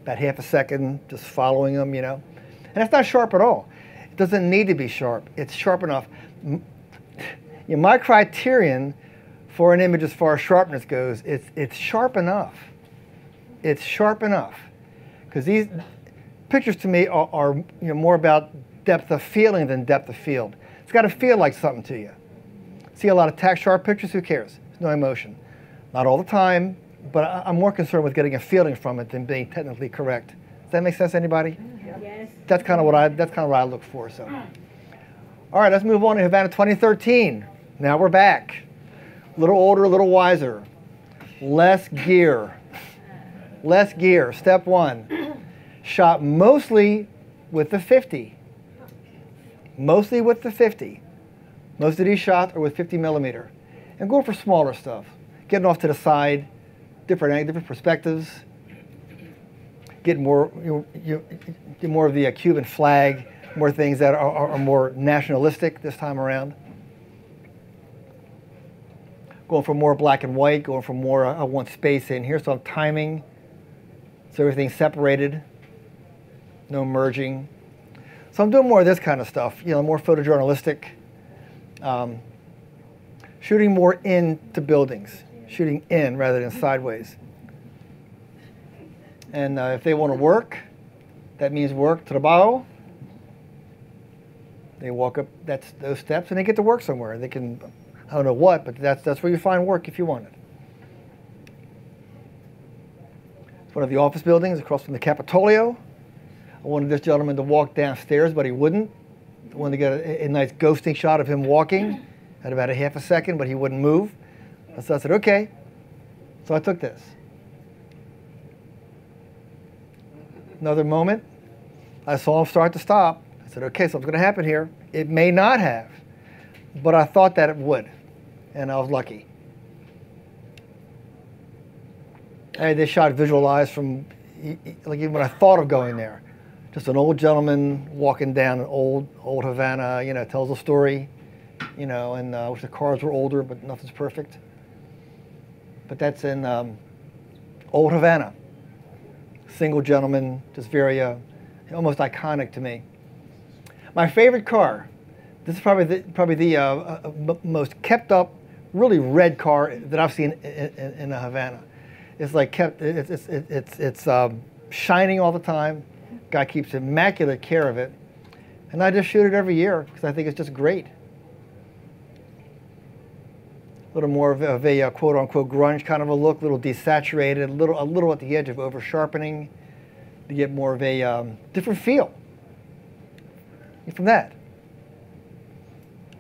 about half a second, just following him, you know. And it's not sharp at all. It doesn't need to be sharp. It's sharp enough. You know, my criterion for an image as far as sharpness goes, it's sharp enough. It's sharp enough. Because these pictures to me are you know, more about depth of feeling than depth of field. It's got to feel like something to you. See a lot of tack sharp pictures, who cares? There's no emotion. Not all the time, but I'm more concerned with getting a feeling from it than being technically correct. Does that make sense to anybody? Yes. That's kind of what I look for. So, all right, let's move on to Havana 2013. Now we're back. A little older, a little wiser. Less gear. Less gear. Step one. Shot mostly with the 50. Mostly with the 50. Most of these shots are with 50 millimeter. And go for smaller stuff. Getting off to the side, different perspectives. Get more, get more of the Cuban flag, more things that are more nationalistic this time around. Going for more black and white, going for more, I want space in here, so I'm timing. So everything's separated, no merging. So I'm doing more of this kind of stuff, more photojournalistic, shooting more into buildings, shooting in rather than sideways. And if they want to work, that means work, trabajo. They walk up those steps and they get to work somewhere. They can, I don't know what, but that's where you find work if you want it. It's one of the office buildings across from the Capitolio. I wanted this gentleman to walk downstairs, but he wouldn't. I wanted to get a nice ghosting shot of him walking at about a half a second, but he wouldn't move. So I said, okay. So I took this. Another moment, I saw him start to stop. I said, okay, something's going to happen here. It may not have, but I thought that it would, and I was lucky. I had this shot visualized from, like even when I thought of going there. Just an old gentleman walking down an old Havana, tells a story, and wish the cars were older, but nothing's perfect. But that's in old Havana. Single gentleman, just very, almost iconic to me. My favorite car, this is probably the most kept up, really red car that I've seen in Havana. It's like it's shining all the time. Guy keeps immaculate care of it, and I just shoot it every year because I think it's just great. A little more of a quote-unquote grunge kind of a look, a little desaturated, a little at the edge of over-sharpening to get more of a different feel from that.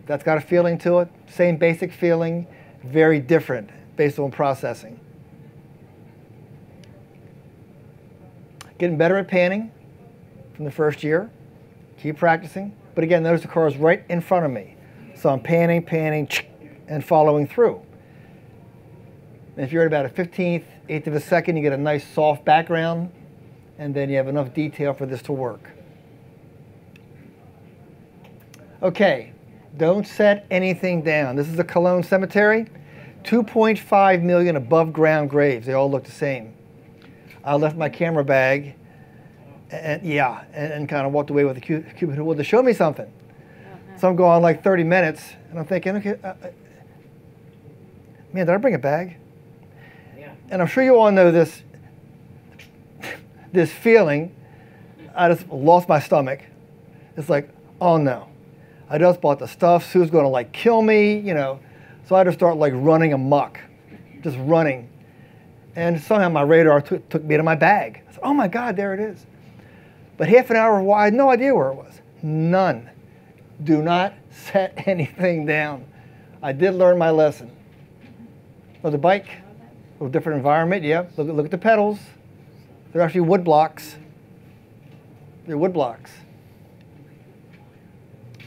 That's got a feeling to it, same basic feeling, very different based on processing. Getting better at panning from the first year, keep practicing. But again, notice the car is right in front of me. So I'm panning, and following through. And if you're at about a 15th, 8th of a second, you get a nice soft background, and then you have enough detail for this to work. Okay, don't set anything down. This is the Cologne Cemetery. 2.5 million above ground graves. They all look the same. I left my camera bag and kind of walked away with the Cuban who wanted to show me something. So I'm going like 30 minutes, and I'm thinking, okay, man, did I bring a bag? Yeah. And I'm sure you all know this feeling. I just lost my stomach. It's like, oh no, I just bought the stuff. Sue's going to like kill me, So I just start like running amok, just running. And somehow my radar took me to my bag. I said, oh my God, there it is. But half an hour wide, I had no idea where it was. None. Do not set anything down. I did learn my lesson. Oh, the bike, a little different environment, yeah. Look at the pedals. They're actually wood blocks. They're wood blocks.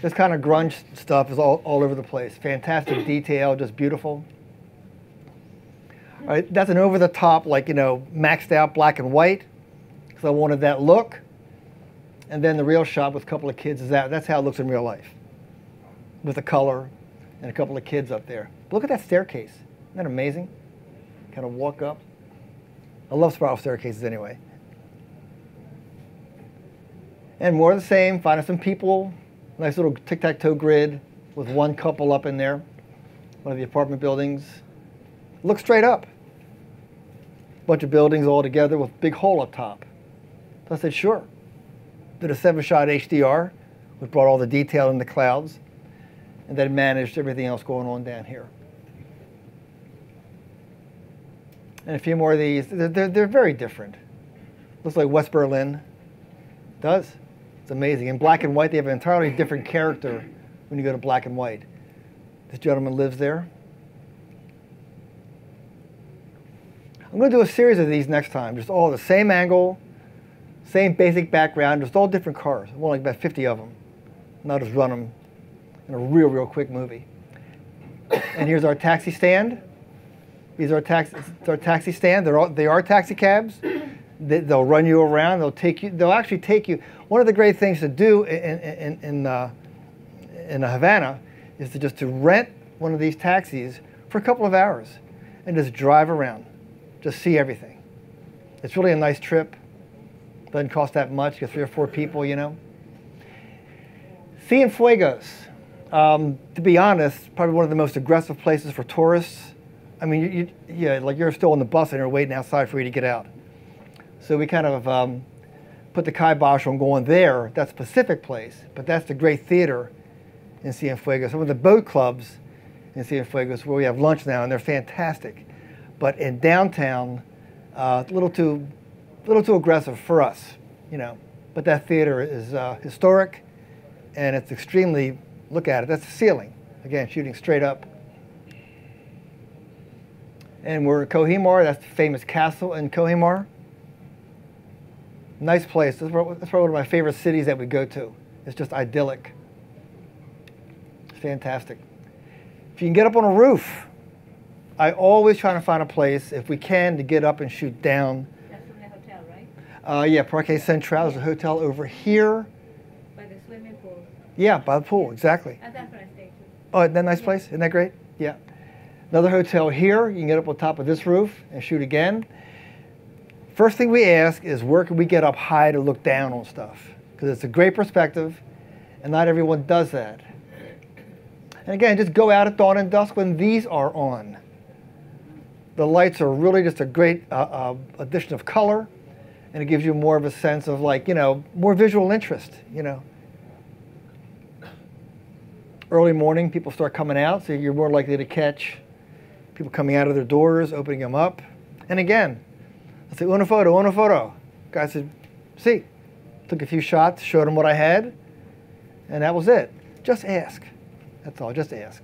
This kind of grunge stuff is all over the place. Fantastic detail, just beautiful. All right, that's an over-the-top, like, maxed out black and white, because I wanted that look. And then the real shot with a couple of kids is that. That's how it looks in real life, with the color and a couple of kids up there. But look at that staircase. Isn't that amazing? Kind of walk up. I love spiral staircases anyway. And more of the same, finding some people, nice little tic-tac-toe grid with one couple up in there, one of the apartment buildings. Look straight up. Bunch of buildings all together with a big hole up top. So I said, sure. Did a 7-shot HDR, which brought all the detail in the clouds, and then managed everything else going on down here. And a few more of these. They're very different. Looks like West Berlin. It does. It's amazing. In black and white, they have an entirely different character when you go to black and white. This gentleman lives there. I'm going to do a series of these next time, just all the same angle, same basic background, just all different cars. I want like about 50 of them. And I'll just run them in a real quick movie. And here's our taxi stand. These are our taxi stand. They are taxi cabs. They'll run you around. They'll actually take you. One of the great things to do in Havana is to rent one of these taxis for a couple of hours and just drive around. Just see everything. It's really a nice trip. Doesn't cost that much. You get 3 or 4 people, Cienfuegos, to be honest, probably one of the most aggressive places for tourists. I mean, yeah, like you're still on the bus and you're waiting outside for you to get out. So we kind of put the kibosh on going there, that specific place, but that's the great theater in Cienfuegos. Some of the boat clubs in Cienfuegos where we have lunch now, and they're fantastic. But in downtown, a little too aggressive for us, you know. But that theater is historic, and it's extremely, look at it, that's the ceiling. Again, shooting straight up. And we're at Kohimar, that's the famous castle in Kohimar. Nice place. That's probably one of my favorite cities that we go to. It's just idyllic. It's fantastic. If you can get up on a roof, I always try to find a place, if we can, to get up and shoot down. That's from the hotel, right? Yeah, Parque Central. There's a hotel over here. By the swimming pool. Yeah, by the pool, exactly. And that's where I stayed too. Oh, isn't that a nice place? Isn't that great? Yeah. Another hotel here. You can get up on top of this roof and shoot again. First thing we ask is where can we get up high to look down on stuff? Because it's a great perspective, and not everyone does that. And again, just go out at dawn and dusk when these are on. The lights are really just a great addition of color, and it gives you more of a sense of, like, you know, more visual interest, you know. Early morning, people start coming out, so you're more likely to catch people coming out of their doors, opening them up. And again, I say, una photo, una photo. Guy said, see. Took a few shots, showed him what I had, and that was it. Just ask. That's all, just ask.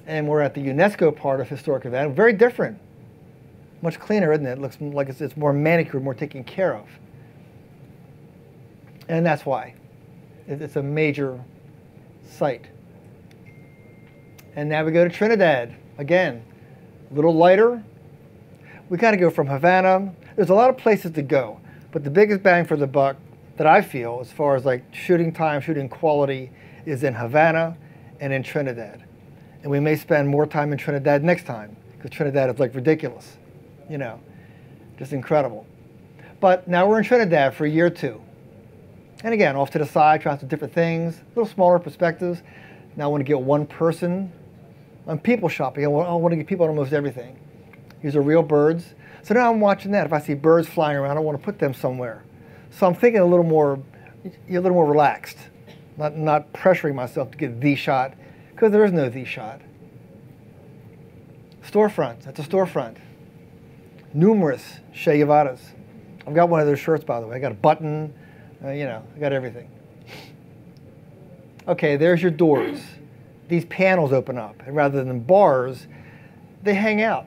And we're at the UNESCO part of Historic Havana. Very different. Much cleaner, isn't it? It looks like it's more manicured, more taken care of. And that's why. It's a major site. And now we go to Trinidad. Again, a little lighter. We kind of go from Havana. There's a lot of places to go, but the biggest bang for the buck that I feel, as far as like shooting time, shooting quality, is in Havana and in Trinidad. And we may spend more time in Trinidad next time, because Trinidad is like ridiculous, you know, just incredible. But now we're in Trinidad for a year or two. And again, off to the side, trying some different things, a little smaller perspectives. Now I want to get one person. I'm people shopping. I want to get people on almost everything. These are real birds. So now I'm watching that. If I see birds flying around, I want to put them somewhere. So I'm thinking a little more relaxed, not pressuring myself to get the shot, because there is no the shot. Storefronts. That's a storefront. Numerous Che Guevaras. I've got one of those shirts, by the way. I got a button. You know, I got everything. Okay, there's your doors. These panels open up, and rather than bars, they hang out.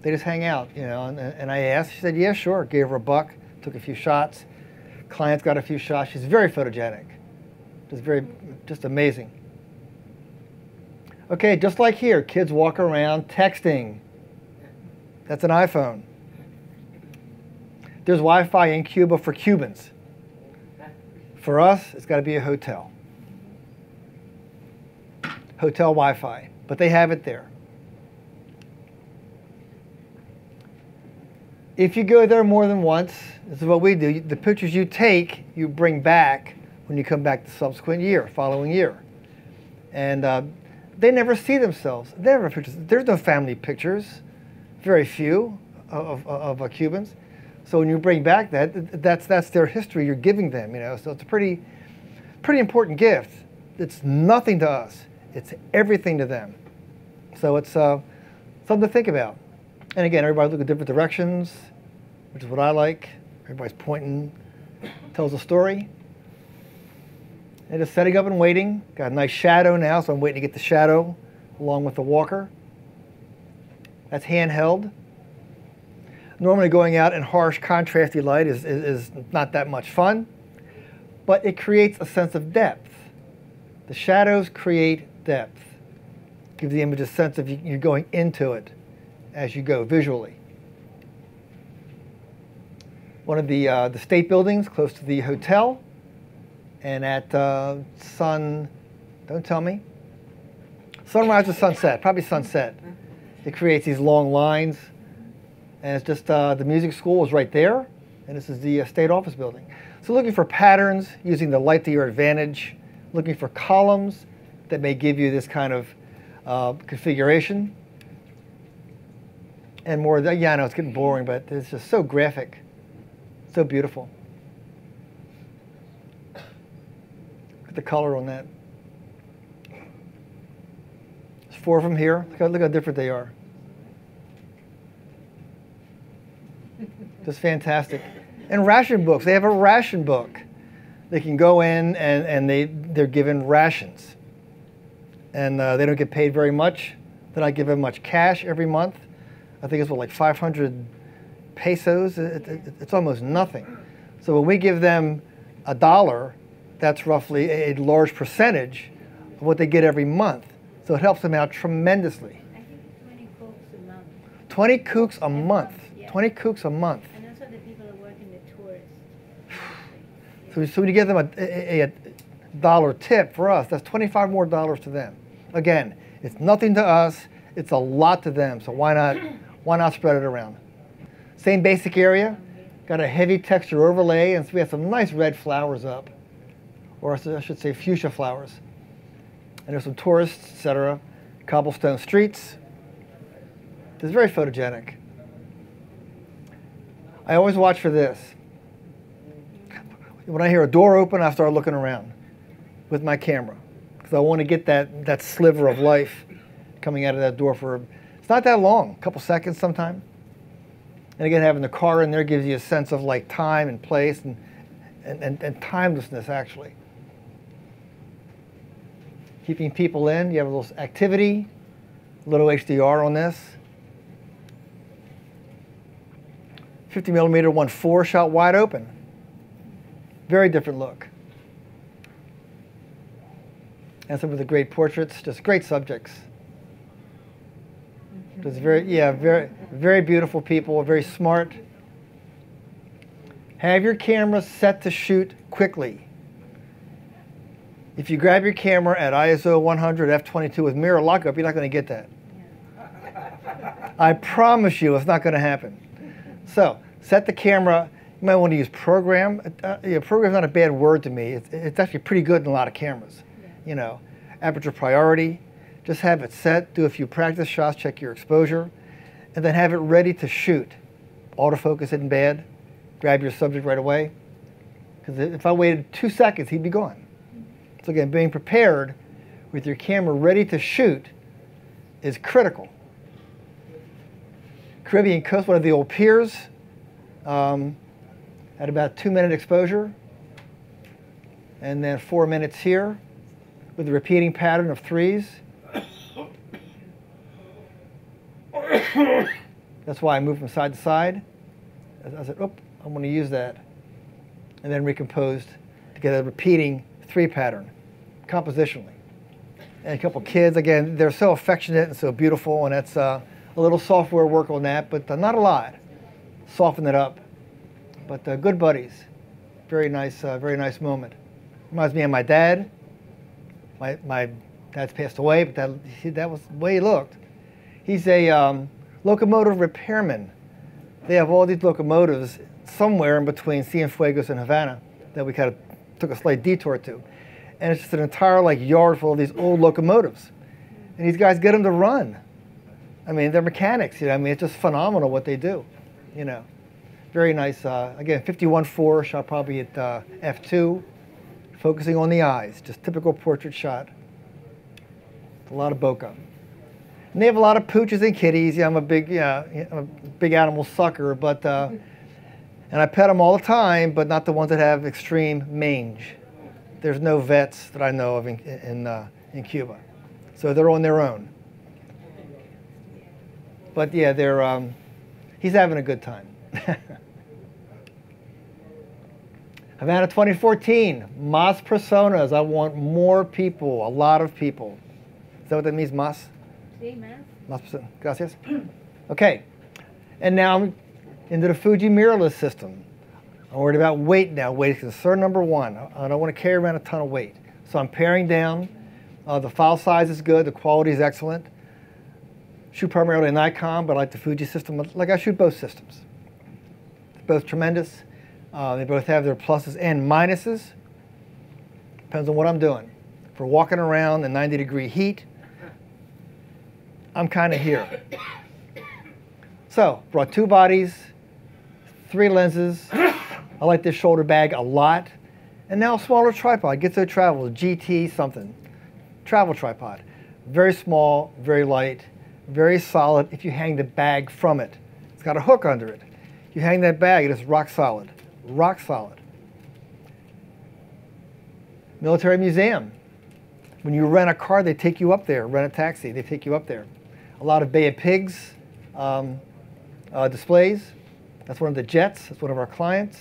They just hang out, you know. And I asked. She said, "Yeah, sure." Gave her $1. Took a few shots. Clients got a few shots. She's very photogenic. Just amazing. Okay, just like here, kids walk around texting. That's an iPhone. There's Wi-Fi in Cuba for Cubans. For us, it's got to be a hotel. Hotel Wi-Fi, but they have it there. If you go there more than once, this is what we do. The pictures you take, you bring back when you come back the subsequent year, following year. And they never see themselves. They never have pictures. There's no family pictures, very few of Cubans. So when you bring back that's their history you're giving them, you know. So it's a pretty important gift. It's nothing to us. It's everything to them. So it's something to think about. And again, everybody look at different directions, which is what I like. Everybody's pointing, tells a story. And just setting up and waiting. Got a nice shadow now, so I'm waiting to get the shadow along with the walker. That's handheld. Normally going out in harsh, contrasty light is not that much fun, but it creates a sense of depth. The shadows create depth. Give the image a sense of you're going into it as you go visually. One of the state buildings close to the hotel, and at don't tell me, sunrise or sunset, probably sunset. It creates these long lines, and it's just the music school is right there, and this is the state office building. So looking for patterns, using the light to your advantage, looking for columns that may give you this kind of configuration. And more, yeah, I know it's getting boring, but it's just so graphic, so beautiful. Look at the color on that. There's 4 of them here. Look how different they are. Just fantastic. And ration books. They have a ration book. They can go in and they're given rations. And they don't get paid very much. They're not given much cash every month. I think it's like 500 pesos. It's almost nothing. So when we give them $1, that's roughly a large percentage of what they get every month. So it helps them out tremendously. I think it's 20 cooks a month. 20 cooks a month. Yeah. 20 cooks a month. And also the people are working the tourists. So when you give them a $1 tip for us, that's $25 more to them. Again, it's nothing to us. It's a lot to them. So why not spread it around? Same basic area. Got a heavy texture overlay, and so we have some nice red flowers up, or I should say fuchsia flowers. And there's some tourists, etc. Cobblestone streets. It's very photogenic. I always watch for this. When I hear a door open, I start looking around with my camera because I want to get that sliver of life coming out of that door for, it's not that long, a couple seconds sometime. And again, having the car in there gives you a sense of like time and place and timelessness, actually. Keeping people in, you have a little activity, little HDR on this. 50mm 1.4 shot wide open. Very different look. And some of the great portraits, just great subjects. Just very beautiful people, very smart. Have your camera set to shoot quickly. If you grab your camera at ISO 100 f22 with mirror lockup, you're not going to get that. I promise you, it's not going to happen. So set the camera. You might want to use program. Program's not a bad word to me. It's actually pretty good in a lot of cameras. You know, aperture priority. Just have it set, do a few practice shots, check your exposure, and then have it ready to shoot. Autofocus isn't bad. Grab your subject right away. Because if I waited 2 seconds, he'd be gone. So again, being prepared with your camera ready to shoot is critical. Caribbean coast, one of the old piers, at about 2-minute exposure, and then 4 minutes here with a repeating pattern of 3s. That's why I moved from side to side. I said, oh, I'm going to use that. And then recomposed to get a repeating 3 pattern, compositionally. And a couple kids, again, they're so affectionate and so beautiful, and that's a little software work on that, but not a lot. Soften it up. But good buddies. Very nice moment. Reminds me of my dad. My dad's passed away, but that was the way he looked. He's a locomotive repairman. They have all these locomotives somewhere in between Cienfuegos and Havana that we kind of took a slight detour to. And it's just an entire yard full of these old locomotives. And these guys get them to run. I mean, they're mechanics. You know, I mean, it's just phenomenal what they do. You know, very nice. Again, 51.4 shot probably at f2, focusing on the eyes. Just typical portrait shot. A lot of bokeh. And they have a lot of pooches and kitties. Yeah, I'm a big animal sucker, but and I pet them all the time, but not the ones that have extreme mange. There's no vets that I know of in Cuba, so they're on their own. But yeah, he's having a good time. Havana 2014, más personas. I want more people, a lot of people. Is that what that means, más? Sí, man. Más personas. Gracias. Okay, and now I'm into the Fuji mirrorless system. I'm worried about weight now. Weight is concern number 1. I don't want to carry around a ton of weight. So I'm paring down. The file size is good. The quality is excellent. Shoot primarily Nikon, but I like the Fuji system. Like I shoot both systems. Both tremendous. They both have their pluses and minuses. Depends on what I'm doing. For walking around in 90-degree heat, I'm kind of here. So, brought 2 bodies, 3 lenses. I like this shoulder bag a lot. And now a smaller tripod. Gitzo Travel, GT something. Travel tripod. Very small, very light, very solid if you hang the bag from it. It's got a hook under it. You hang that bag, it is rock solid. Rock solid. Military museum. When you rent a car, they take you up there. Rent a taxi, they take you up there. A lot of Bay of Pigs displays. That's one of the jets. That's one of our clients.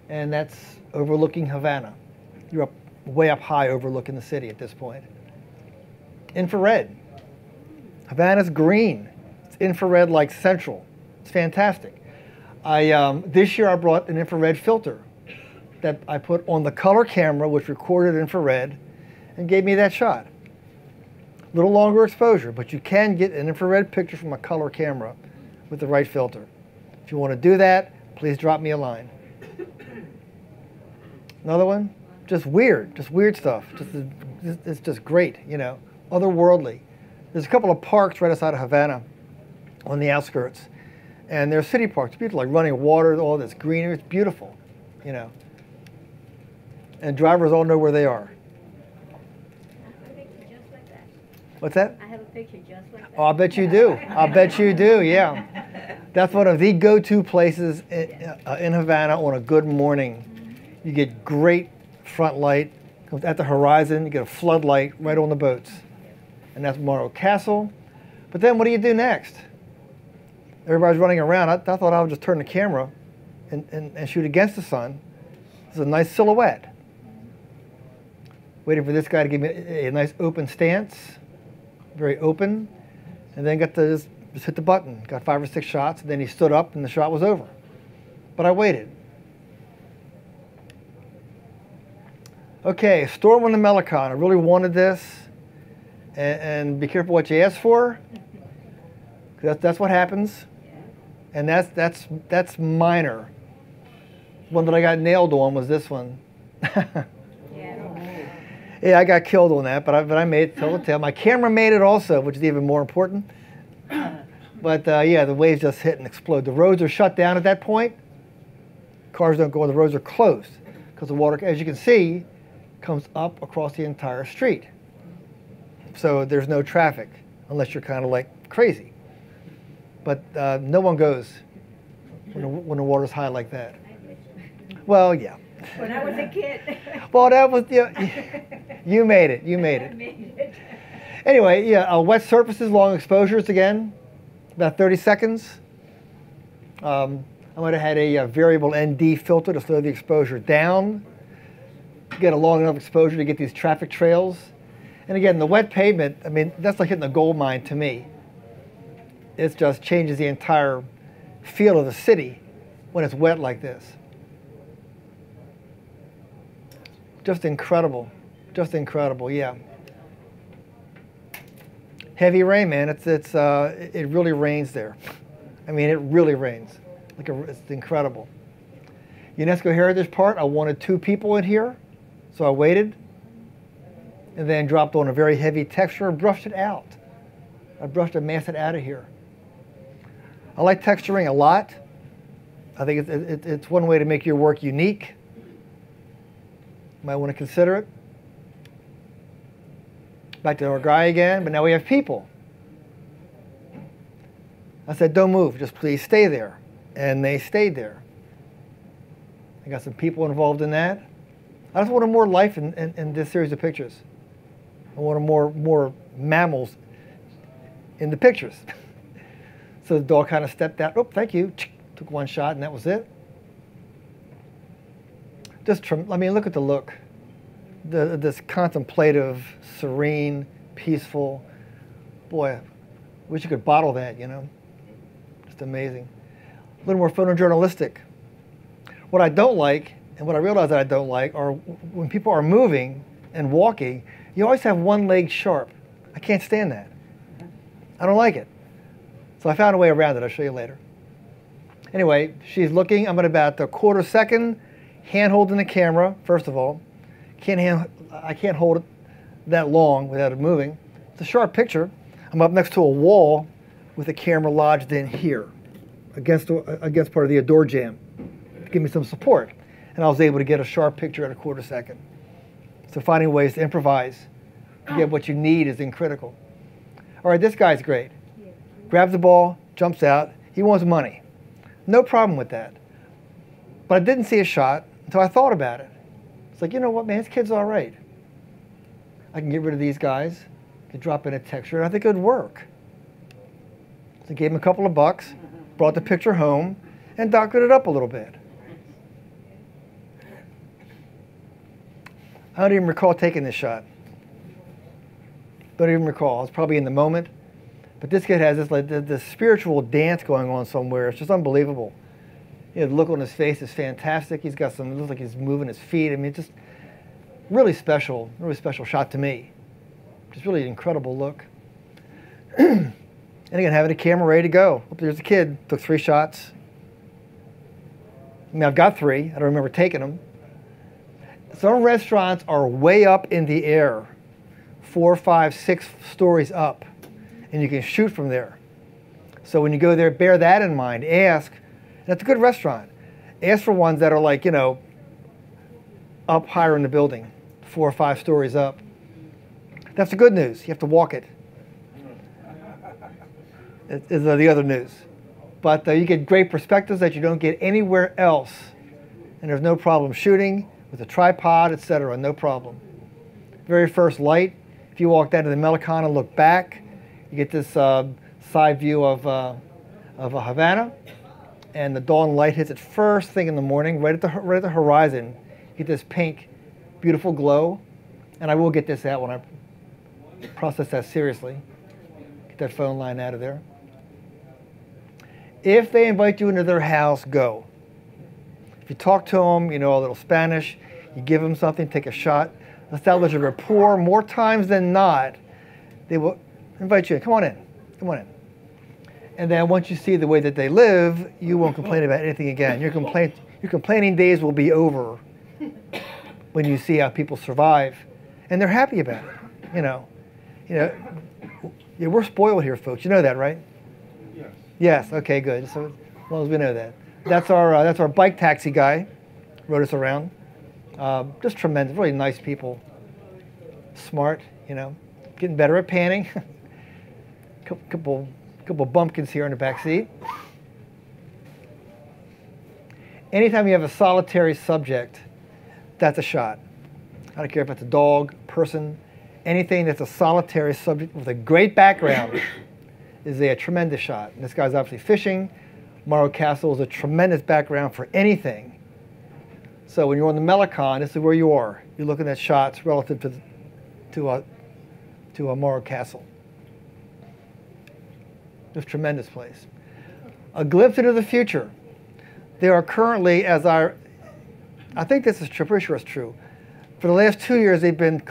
And that's overlooking Havana. You're way up high overlooking the city at this point. Infrared. Havana's green. It's infrared like central. It's fantastic. This year I brought an infrared filter that I put on the color camera, which recorded infrared and gave me that shot. A little longer exposure, but you can get an infrared picture from a color camera with the right filter. If you want to do that, please drop me a line. Another one, just weird stuff. It's just great, you know, otherworldly. There's a couple of parks right outside of Havana on the outskirts. And they're city parks, beautiful, like running water, all this greenery. It's beautiful, you know. And drivers all know where they are. I have a picture just like that. What's that? I have a picture just like that. Oh, I bet you do. I bet you do, yeah. That's one of the go-to places in Havana on a good morning. You get great front light. Comes at the horizon, you get a floodlight right on the boats. And that's Morro Castle. But then what do you do next? Everybody's running around. I thought I would just turn the camera and shoot against the sun. It's a nice silhouette. Waiting for this guy to give me a nice open stance. Very open. And then got to just hit the button. Got 5 or 6 shots. And then he stood up and the shot was over. But I waited. Okay, storm on the Melicon. I really wanted this. And be careful what you ask for. That's what happens. And that's minor. One that I got nailed on was this one. Yeah, I got killed on that, but I made it, tell the tale. My camera made it also, which is even more important. But yeah, the waves just hit and explode. The roads are shut down at that point. Cars don't go on. The roads are closed because the water, as you can see, comes up across the entire street. So there's no traffic unless you're kind of like crazy. But no one goes when the water's high like that. Well, yeah. When I was a kid. Well, that was, you made it. You made it. Anyway, yeah, wet surfaces, long exposures again, about 30 seconds. I might have had a variable ND filter to slow the exposure down. Get a long enough exposure to get these traffic trails. And again, the wet pavement, I mean, that's like hitting a gold mine to me. It just changes the entire feel of the city when it's wet like this. Just incredible. Just incredible, yeah. Heavy rain, man. It really rains there. I mean, it really rains. It's incredible. UNESCO Heritage Park, I wanted 2 people in here, so I waited. And then dropped on a very heavy texture and brushed it out. I brushed and masked it out of here. I like texturing a lot. I think it's one way to make your work unique. Might want to consider it. Back to our guy again, but now we have people. I said, don't move, just please stay there. And they stayed there. I got some people involved in that. I just wanted more life in this series of pictures. I wanted more mammals in the pictures. So the dog kind of stepped out. Oh, thank you. Took one shot, and that was it. I mean, look at the look. This contemplative, serene, peaceful. Boy, wish you could bottle that, you know. Just amazing. A little more photojournalistic. What I don't like, and what I realize that I don't like, are when people are moving and walking, you always have one leg sharp. I can't stand that. I don't like it. So I found a way around it. I'll show you later. Anyway, she's looking. I'm at about a quarter second, hand holding the camera, first of all. I can't hold it that long without it moving. It's a sharp picture. I'm up next to a wall with the camera lodged in here against part of the door jamb to give me some support. And I was able to get a sharp picture at a quarter second. So finding ways to improvise to get what you need is critical. All right, this guy's great. Grabs the ball, jumps out. He wants money. No problem with that. But I didn't see a shot until I thought about it. It's like, you know what, man, this kid's all right. I can get rid of these guys, could drop in a texture, and I think it would work. So I gave him a couple of bucks, brought the picture home, and doctored it up a little bit. I don't even recall taking this shot. Don't even recall. I was probably in the moment. But this kid has this spiritual dance going on somewhere. It's just unbelievable. You know, the look on his face is fantastic. He's got it looks like he's moving his feet. I mean, just really special shot to me. Just really an incredible look. And again, having a camera ready to go. Oh, there's a kid, took 3 shots. I mean, I've got 3. I don't remember taking them. Some restaurants are way up in the air, 4, 5, 6 stories up, and you can shoot from there. So when you go there, bear that in mind. Ask, and it's a good restaurant. Ask for ones that are like, you know, up higher in the building, 4 or 5 stories up. That's the good news. You have to walk it. Is the other news. But you get great perspectives that you don't get anywhere else, and there's no problem shooting with a tripod, etc. No problem. Very first light. If you walk down to the Melicon and look back, you get this side view of Havana, and the dawn light hits it first thing in the morning, right at the horizon. You get this pink, beautiful glow, and I will get this out when I process that seriously. Get that phone line out of there. If they invite you into their house, go. If you talk to them, you know a little Spanish, you give them something, take a shot, establish a rapport. More times than not, they will invite you in. Come on in. Come on in. And then once you see the way that they live, you won't complain about anything again. Your complaining days will be over when you see how people survive, and they're happy about it. You know, yeah, we're spoiled here, folks. You know that, right? Yes. Yes. Okay. Good. So as long as we know that. That's our bike taxi guy. Rode us around. Just tremendous. Really nice people. Smart. You know, getting better at panning. Couple bumpkins here in the back seat. Anytime you have a solitary subject, that's a shot. I don't care if it's a dog, person, anything that's a solitary subject with a great background is a tremendous shot. And this guy's obviously fishing. Morro Castle is a tremendous background for anything. So when you're on the Melicon, this is where you are. You're looking at shots relative to a Morro Castle. It's a tremendous place. A glimpse into the future. There are currently, I think this is true, pretty sure it's true. For the last 2 years, they've been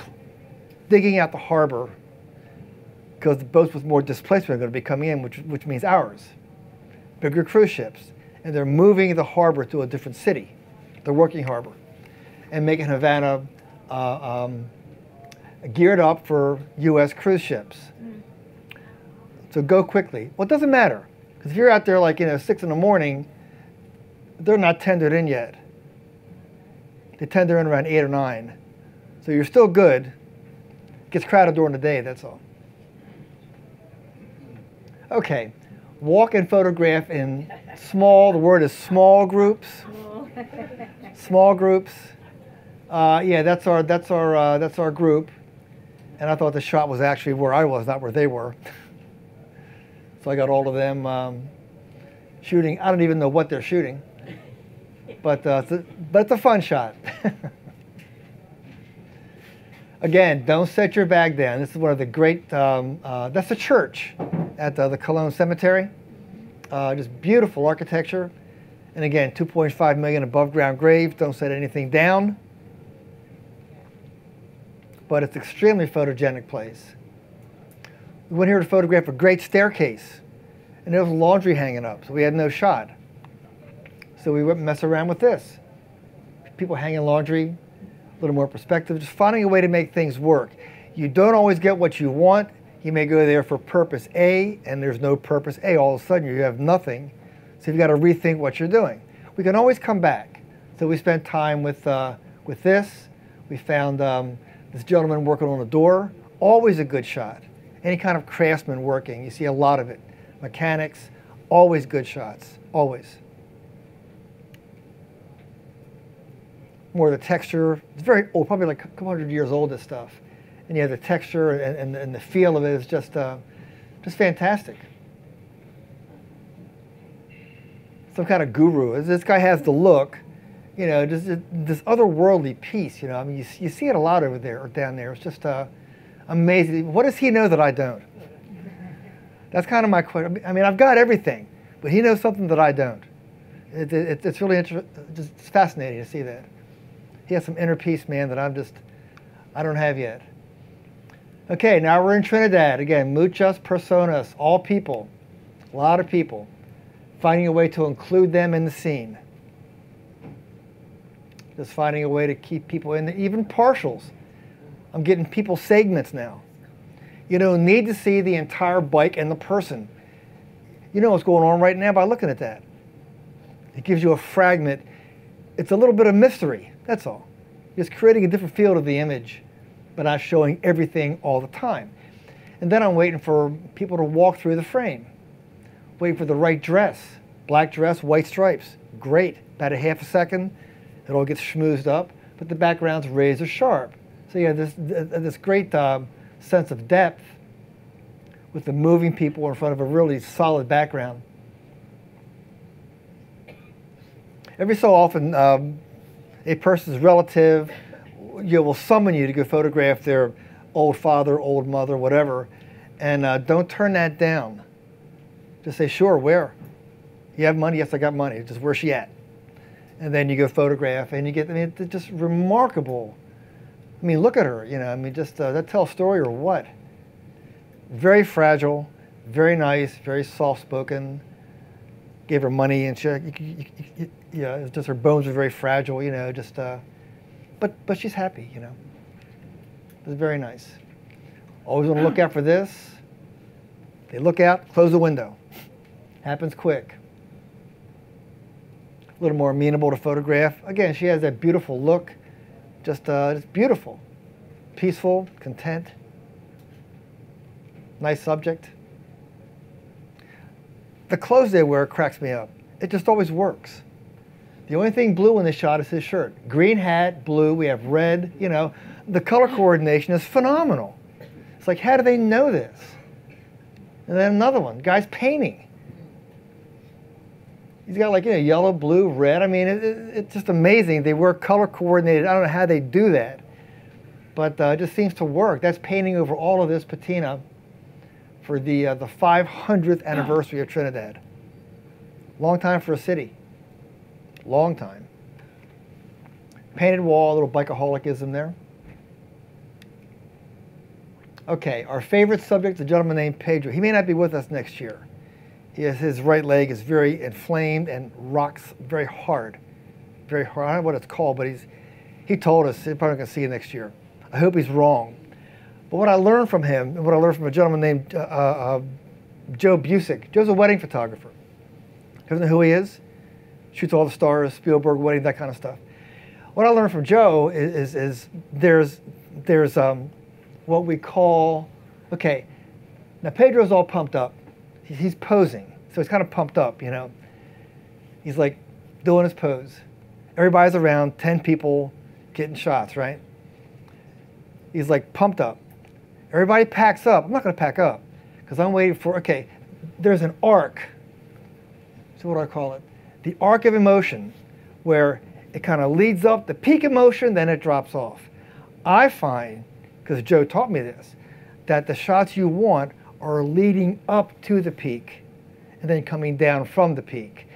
digging out the harbor because the boats with more displacement are going to be coming in, which means ours. Bigger cruise ships. And they're moving the harbor to a different city, the working harbor, and making Havana geared up for U.S. cruise ships. So go quickly. Well, it doesn't matter, because if you're out there like 6 in the morning, they're not tendered in yet. They tender in around 8 or 9. So you're still good. It gets crowded during the day, that's all. Okay, walk and photograph in small, the word is small groups. Small groups. Yeah, that's our group. And I thought the shot was actually where I was, not where they were. So I got all of them shooting. I don't even know what they're shooting, but it's a fun shot. Again, don't set your bag down. This is one of the great, that's a church at the Cologne Cemetery. Just beautiful architecture. And again, 2.5 million above ground graves. Don't set anything down. But it's an extremely photogenic place. We went here to photograph a great staircase, and there was laundry hanging up, so we had no shot. So we went and mess around with this. People hanging laundry, a little more perspective, just finding a way to make things work. You don't always get what you want. You may go there for purpose A, and there's no purpose A. All of a sudden, you have nothing. So you've got to rethink what you're doing. We can always come back. So we spent time with this. We found this gentleman working on a door. Always a good shot. Any kind of craftsman working, you see a lot of it. Mechanics, always good shots, always. More of the texture, it's very old, probably like a couple hundred years old, this stuff. And you have the texture and the feel of it is just fantastic. Some kind of guru. This guy has the look, you know, just this otherworldly piece, you know. I mean, you see it a lot over there or down there. It's just amazing. What does he know that I don't? That's kind of my question. I mean, I've got everything, but he knows something that I don't. It's really interesting. It's fascinating to see that. He has some inner peace, man, that I don't have yet. Okay, now we're in Trinidad. Again, muchas personas, all people, a lot of people, finding a way to include them in the scene. Just finding a way to keep people in there, even partials. I'm getting people segments now. You don't need to see the entire bike and the person. You know what's going on right now by looking at that. It gives you a fragment. It's a little bit of mystery, that's all. Just creating a different field of the image, but not showing everything all the time. And then I'm waiting for people to walk through the frame. Waiting for the right dress. Black dress, white stripes. Great. About a half a second, it all gets schmoozed up, but the background's razor sharp. So you have this great sense of depth with the moving people in front of a really solid background. Every so often, a person's relative will summon you to go photograph their old father, old mother, whatever, and don't turn that down. Just say, sure, where? You have money? Yes, I got money. Just where's she at? And then you go photograph, and you get, I mean, it's just remarkable. I mean, look at her, you know, I mean, just that tell a story or what? Very fragile, very nice, very soft-spoken. Gave her money, and she, yeah, it's just her bones are very fragile, you know, just, but she's happy, you know. It's very nice. Always want to look out for this. They look out, close the window. Happens quick. A little more amenable to photograph. Again, she has that beautiful look. Just beautiful. Peaceful, content. Nice subject. The clothes they wear cracks me up. It just always works. The only thing blue in this shot is his shirt. Green hat, blue, we have red, you know. The color coordination is phenomenal. It's like, how do they know this? And then another one, guy's painting. He's got like, you know, yellow, blue, red. I mean, it's just amazing. They work color coordinated. I don't know how they do that, but it just seems to work. That's painting over all of this patina for the 500th anniversary of Trinidad. Long time for a city. Long time. Painted wall, a little bikeaholicism there. Okay, our favorite subject, a gentleman named Pedro. He may not be with us next year. His right leg is very inflamed and rocks very hard. Very hard. I don't know what it's called, but he told us he's probably going to see you next year. I hope he's wrong. But what I learned from him, and what I learned from a gentleman named Joe Busick. Joe's a wedding photographer. Doesn't know who he is? Shoots all the stars, Spielberg wedding, that kind of stuff. What I learned from Joe is there's what we call, okay, now Pedro's all pumped up. He's posing, so he's kind of pumped up, you know. He's like doing his pose. Everybody's around, 10 people getting shots, right? He's like pumped up. Everybody packs up. I'm not going to pack up because I'm waiting for, okay, there's an arc. So what do I call it? The arc of emotion, where it kind of leads up, the peak emotion, then it drops off. I find, because Joe taught me this, that the shots you want are leading up to the peak and then coming down from the peak.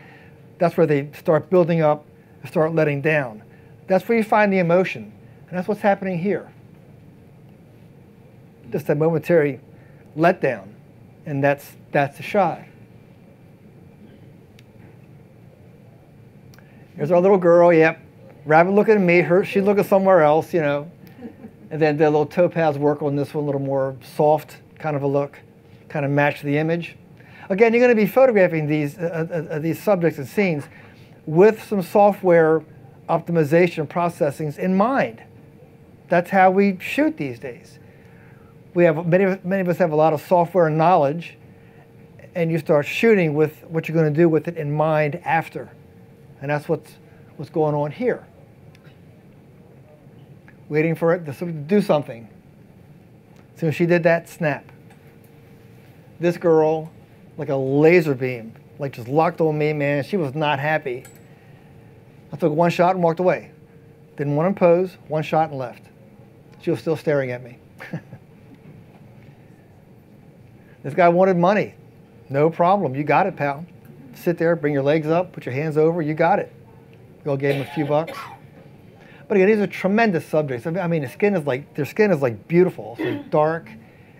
That's where they start building up and start letting down. That's where you find the emotion. And that's what's happening here. Just a momentary letdown. And that's the shot. Here's our little girl, yep. Rabbit looking at me, she's looking somewhere else, you know. And then the little topaz work on this one, a little more soft kind of a look, kind of match the image. Again, you're going to be photographing these subjects and scenes with some software optimization processings in mind. That's how we shoot these days. We have many of us have a lot of software knowledge, and you start shooting with what you're going to do with it in mind after. And that's what's going on here. Waiting for it to do something. As soon as she did that, snap. This girl, like a laser beam, like just locked on me, man. She was not happy. I took one shot and walked away. Didn't want to pose, one shot and left. She was still staring at me. This guy wanted money. No problem, you got it, pal. Sit there, bring your legs up, put your hands over, you got it. We all gave him a few bucks. But again, these are tremendous subjects. I mean, their skin is like beautiful. It's like dark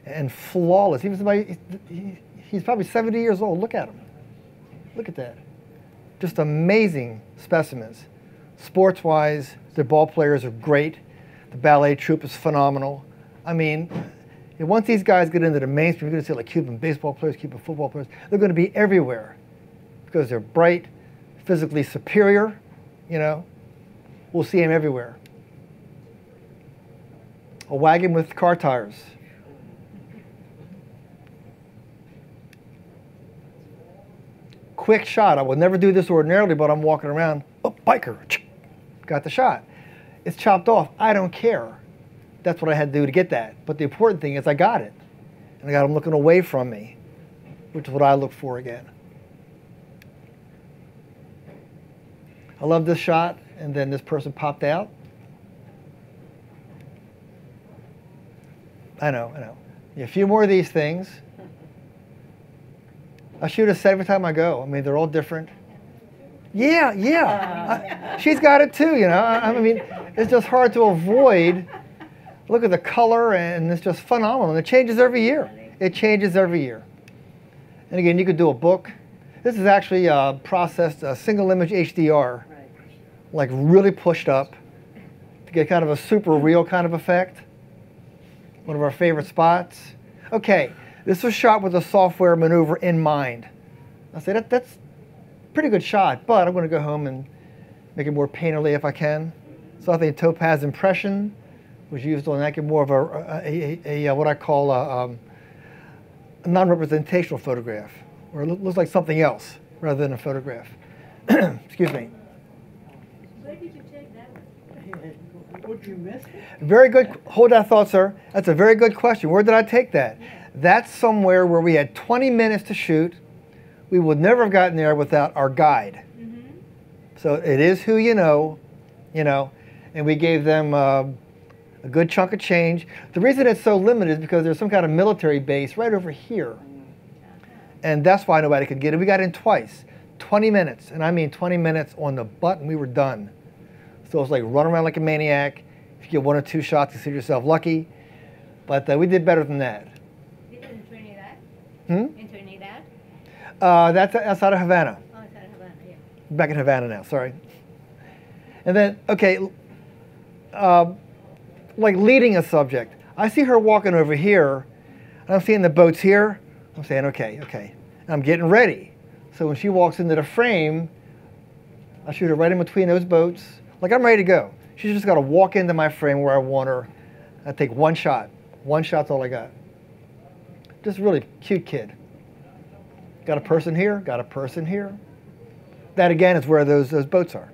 and flawless. He's probably 70 years old. Look at him. Look at that. Just amazing specimens. Sports-wise, their ball players are great. The ballet troupe is phenomenal. I mean, once these guys get into the mainstream, you're going to see like Cuban baseball players, Cuban football players. They're going to be everywhere because they're bright, physically superior, you know. We'll see them everywhere. A wagon with car tires. Quick shot. I would never do this ordinarily, but I'm walking around. Oh, biker. Got the shot. It's chopped off. I don't care. That's what I had to do to get that. But the important thing is I got it. And I got him looking away from me, which is what I look for again. I love this shot. And then this person popped out. I know. A few more of these things. I shoot a set every time I go. I mean, they're all different. Yeah. She's got it too, you know. I mean, it's just hard to avoid. Look at the color, and it's just phenomenal. And it changes every year. It changes every year. And again, you could do a book. This is actually processed single image HDR. Like really pushed up to get kind of a super real kind of effect. One of our favorite spots. Okay, this was shot with a software maneuver in mind. I say that's a pretty good shot, but I'm going to go home and make it more painterly if I can. So I think topaz impression was used on that, get more of a what I call a non-representational photograph, where it looks like something else rather than a photograph. Excuse me. Where did you take that one? Would you miss it? Very good. Hold that thought, sir. That's a very good question. Where did I take that? That's somewhere where we had 20 minutes to shoot. We would never have gotten there without our guide. Mm-hmm. So it is who you know, and we gave them a good chunk of change. The reason it's so limited is because there's some kind of military base right over here. And that's why nobody could get it. We got in twice. 20 minutes, and I mean 20 minutes on the button, we were done. So it's like run around like a maniac. If you get one or two shots, consider yourself lucky. But we did better than that. This is in Trinidad? In Trinidad? That's outside of Havana. Oh, outside of Havana, yeah. Back in Havana now, sorry. And then, okay, like leading a subject. I see her walking over here, and I'm seeing the boats here. I'm saying, okay. And I'm getting ready. So when she walks into the frame, I shoot her right in between those boats. Like I'm ready to go. She's just got to walk into my frame where I want her. I take one shot. One shot's all I got. Just a really cute kid. Got a person here, got a person here. That again is where those boats are.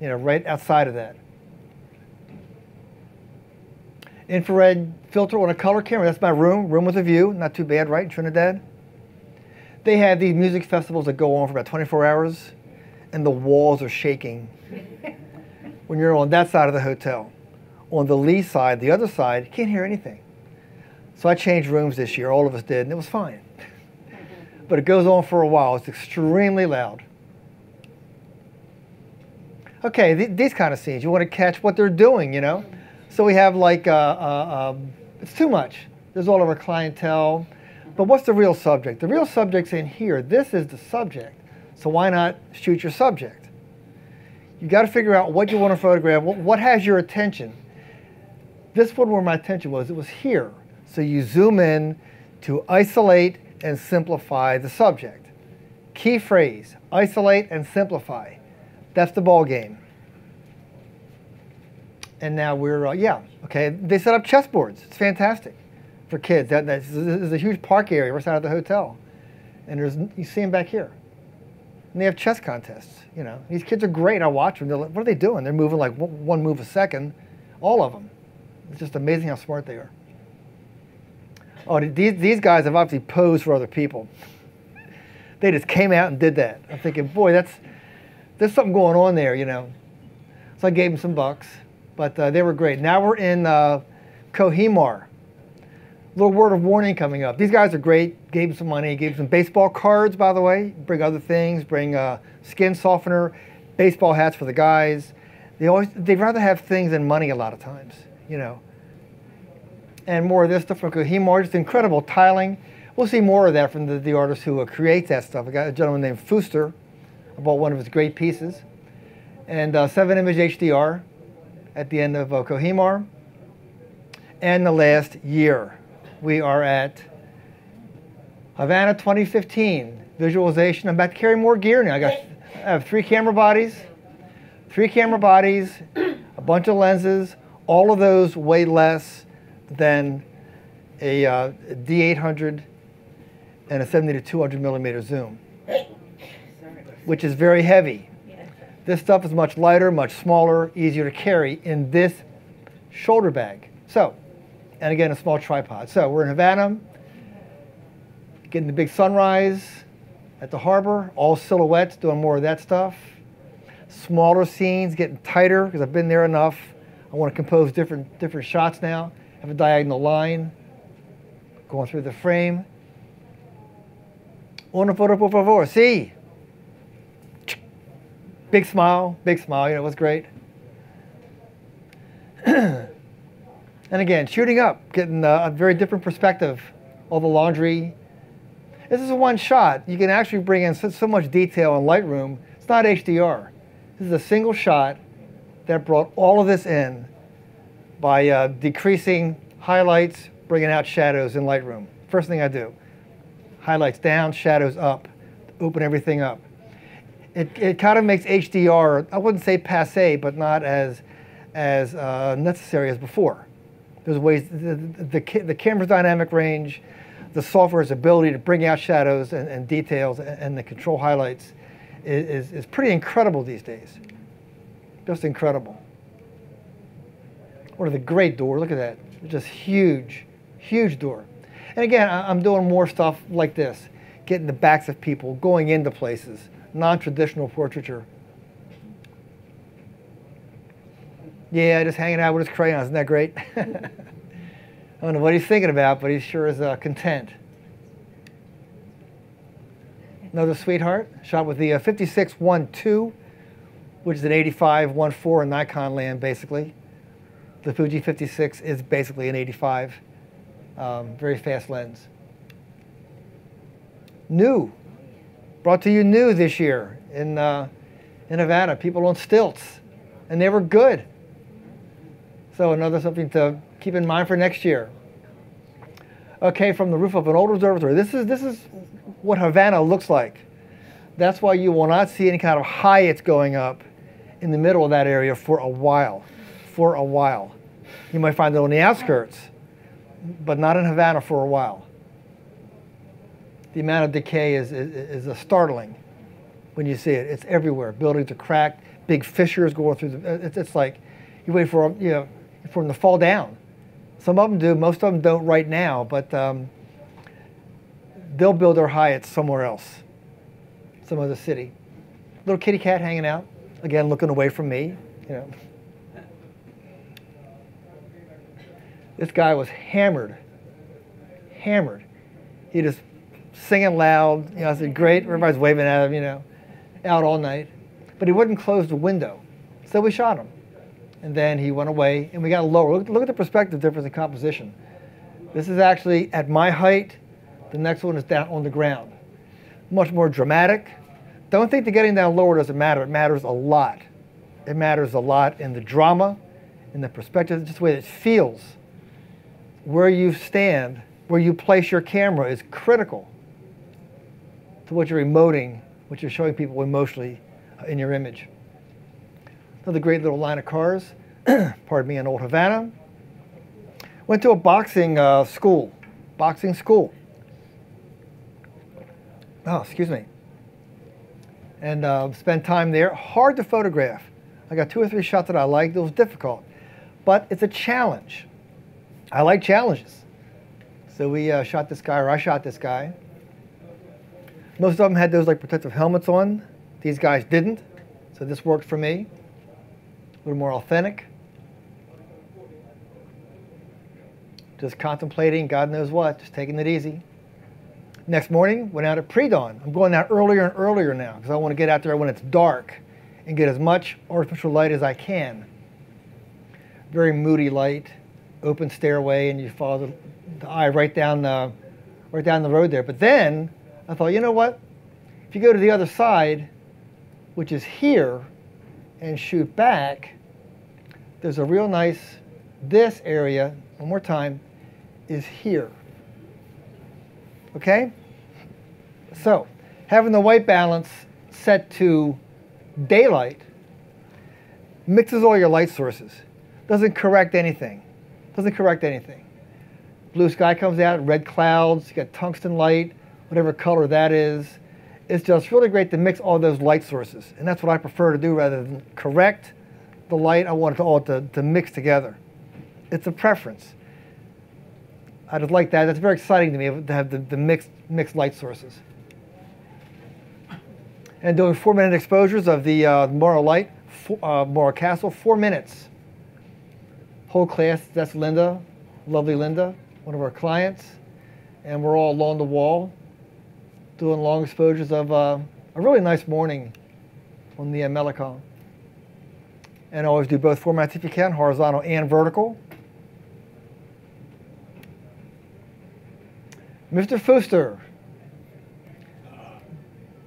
You know, right outside of that. Infrared filter on a color camera. That's my room with a view. Not too bad, right, in Trinidad? They have these music festivals that go on for about 24 hours, and the walls are shaking when you're on that side of the hotel. On the lee side, the other side, you can't hear anything. So I changed rooms this year, all of us did, and it was fine. But it goes on for a while. It's extremely loud. Okay, these kind of scenes, you want to catch what they're doing, you know? So we have like, it's too much. There's all of our clientele. But what's the real subject? The real subject's in here. This is the subject. So why not shoot your subject? You got to figure out what you want to photograph, what has your attention. This one where my attention was, it was here. So you zoom in to isolate and simplify the subject. Key phrase, isolate and simplify. That's the ball game. And now we're, okay, they set up chessboards. It's fantastic for kids. There's a huge park area right outside of the hotel. And you see them back here. And they have chess contests, you know. These kids are great. I watch them. They're like, what are they doing? They're moving like one move a second, all of them. It's just amazing how smart they are. Oh, these guys have obviously posed for other people. They just came out and did that. I'm thinking, boy, there's something going on there, you know. So I gave them some bucks, but they were great. Now we're in Kohimar. Little word of warning coming up. These guys are great. Gave them some money. Gave them some baseball cards, by the way. Bring other things. Bring skin softener, baseball hats for the guys. They'd rather have things than money a lot of times, you know. And more of this stuff from Kohimar. Just incredible tiling. We'll see more of that from the artist who creates that stuff. I got a gentleman named Fuster. I bought one of his great pieces. And 7-image HDR at the end of Kohimar. And the last year. We are at Havana 2015, visualization. I'm about to carry more gear now. I have 3 camera bodies, a bunch of lenses. All of those weigh less than a D800 and a 70 to 200 millimeter zoom, which is very heavy. This stuff is much lighter, much smaller, easier to carry in this shoulder bag. So. And again, a small tripod. So we're in Havana, getting the big sunrise at the harbor, all silhouettes, doing more of that stuff. Smaller scenes, getting tighter, because I've been there enough. I want to compose different shots now. Have a diagonal line going through the frame. Una foto, por favor. Sí. Big smile, you know, it was great. And again, shooting up, getting a very different perspective. All the laundry. This is a one shot. You can actually bring in so much detail in Lightroom. It's not HDR. This is a single shot that brought all of this in by decreasing highlights, bringing out shadows in Lightroom. First thing I do. Highlights down, shadows up, open everything up. It kind of makes HDR, I wouldn't say passe, but not as necessary as before. There's ways, the camera's dynamic range, the software's ability to bring out shadows and details and the control highlights is pretty incredible these days. Just incredible. One of the great doors, look at that. Just huge, huge door. And again, I'm doing more stuff like this, getting the backs of people, going into places, non-traditional portraiture. Yeah, just hanging out with his crayons. Isn't that great? I don't know what he's thinking about, but he sure is content. Another sweetheart, shot with the 56-1.2, which is an 85-1.4 in Nikon land, basically. The Fuji 56 is basically an 85, very fast lens. New, brought to you new this year in Havana. People on stilts, and they were good. So another something to keep in mind for next year. Okay, from the roof of an old observatory. This is what Havana looks like. That's why you will not see any kind of Hyatts going up in the middle of that area for a while. For a while. You might find it on the outskirts, but not in Havana for a while. The amount of decay is startling when you see it. It's everywhere. Buildings are cracked, big fissures going through it's like you wait for them, for them to fall down. Some of them do, most of them don't right now, but they'll build their Hyatts somewhere else, some other city. Little kitty cat hanging out, again looking away from me. This guy was hammered. He just singing loud. I said, great. Everybody's waving at him. Out all night, but he wouldn't close the window, so we shot him. And then he went away, and we got lower. Look at the perspective difference in composition. This is actually at my height. The next one is down on the ground. Much more dramatic. Don't think that getting down lower doesn't matter. It matters a lot. It matters a lot in the drama, in the perspective, just the way it feels. Where you stand, where you place your camera is critical to what you're emoting, what you're showing people emotionally in your image. Another great little line of cars, pardon me, in Old Havana. Went to a boxing school. Oh, excuse me. And spent time there. Hard to photograph. I got 2 or 3 shots that I liked. It was difficult, but it's a challenge. I like challenges. So we shot this guy, or I shot this guy. Most of them had those like protective helmets on. These guys didn't, so this worked for me. A little more authentic. Just contemplating, God knows what, just taking it easy. Next morning, went out at pre-dawn. I'm going out earlier and earlier now because I want to get out there when it's dark and get as much artificial light as I can. Very moody light, open stairway, and you follow the eye right down the road there. But then I thought, you know what? If you go to the other side, which is here, and shoot back, there's a real nice, this area, one more time, is here. Okay? So, having the white balance set to daylight mixes all your light sources. Doesn't correct anything. Blue sky comes out, red clouds, you got tungsten light, whatever color that is. It's just really great to mix all those light sources. And that's what I prefer to do rather than correct the light. I want it all to mix together. It's a preference. I just like that. That's very exciting to me to have the mixed light sources. And doing 4-minute exposures of the Moro light, Moro Castle, 4 minutes. Whole class, that's Linda, lovely Linda, one of our clients. And we're all along the wall doing long exposures of a really nice morning on the Melicon. And always do both formats if you can, horizontal and vertical. Mr. Fuster.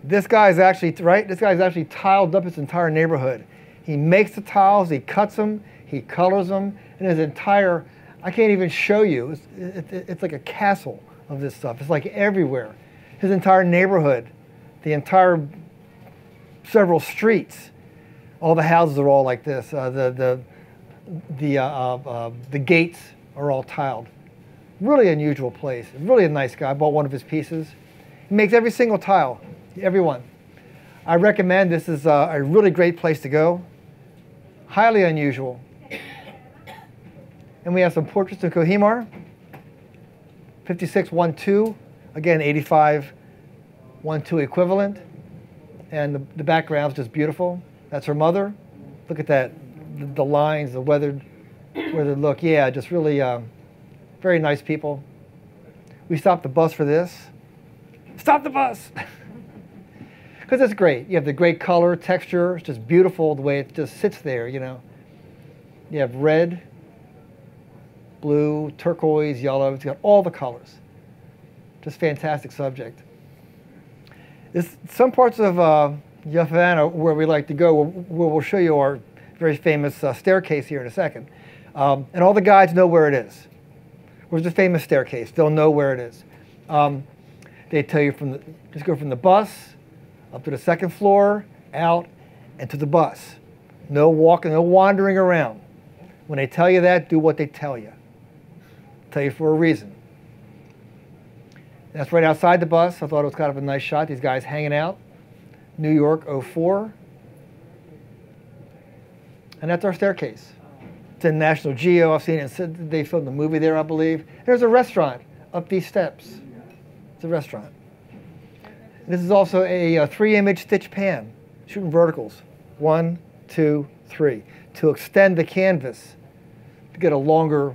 This guy's actually tiled up his entire neighborhood. He makes the tiles, he cuts them, he colors them, and his entire, I can't even show you, it's like a castle of this stuff. It's like everywhere. His entire neighborhood, the entire several streets, all the houses are all like this. The gates are all tiled. Really unusual place. Really a nice guy. I bought one of his pieces. He makes every single tile, every one. I recommend this is a really great place to go. Highly unusual. And we have some portraits of Kohimar. 5612, again 8512 equivalent. And the background's just beautiful. That's her mother. Look at that, the lines, the weathered look. Yeah, just really very nice people. We stopped the bus for this. Stop the bus! Because it's great. You have the great color, texture. It's just beautiful the way it just sits there, you know. You have red, blue, turquoise, yellow. It's got all the colors. Just fantastic subject. Some parts of Havana where we like to go, where we'll show you our very famous staircase here in a second. And all the guides know where it is. Where's the famous staircase? They'll know where it is. They tell you just go from the bus up to the 2nd floor, out, and to the bus. No walking, no wandering around. When they tell you that, do what they tell you. Tell you for a reason. That's right outside the bus. I thought it was kind of a nice shot. These guys hanging out. New York, 04. And that's our staircase. It's in National Geo. I've seen it. They filmed the movie there, I believe. There's a restaurant up these steps. It's a restaurant. This is also a 3-image stitch pan, shooting verticals. 1, 2, 3. To extend the canvas to get a longer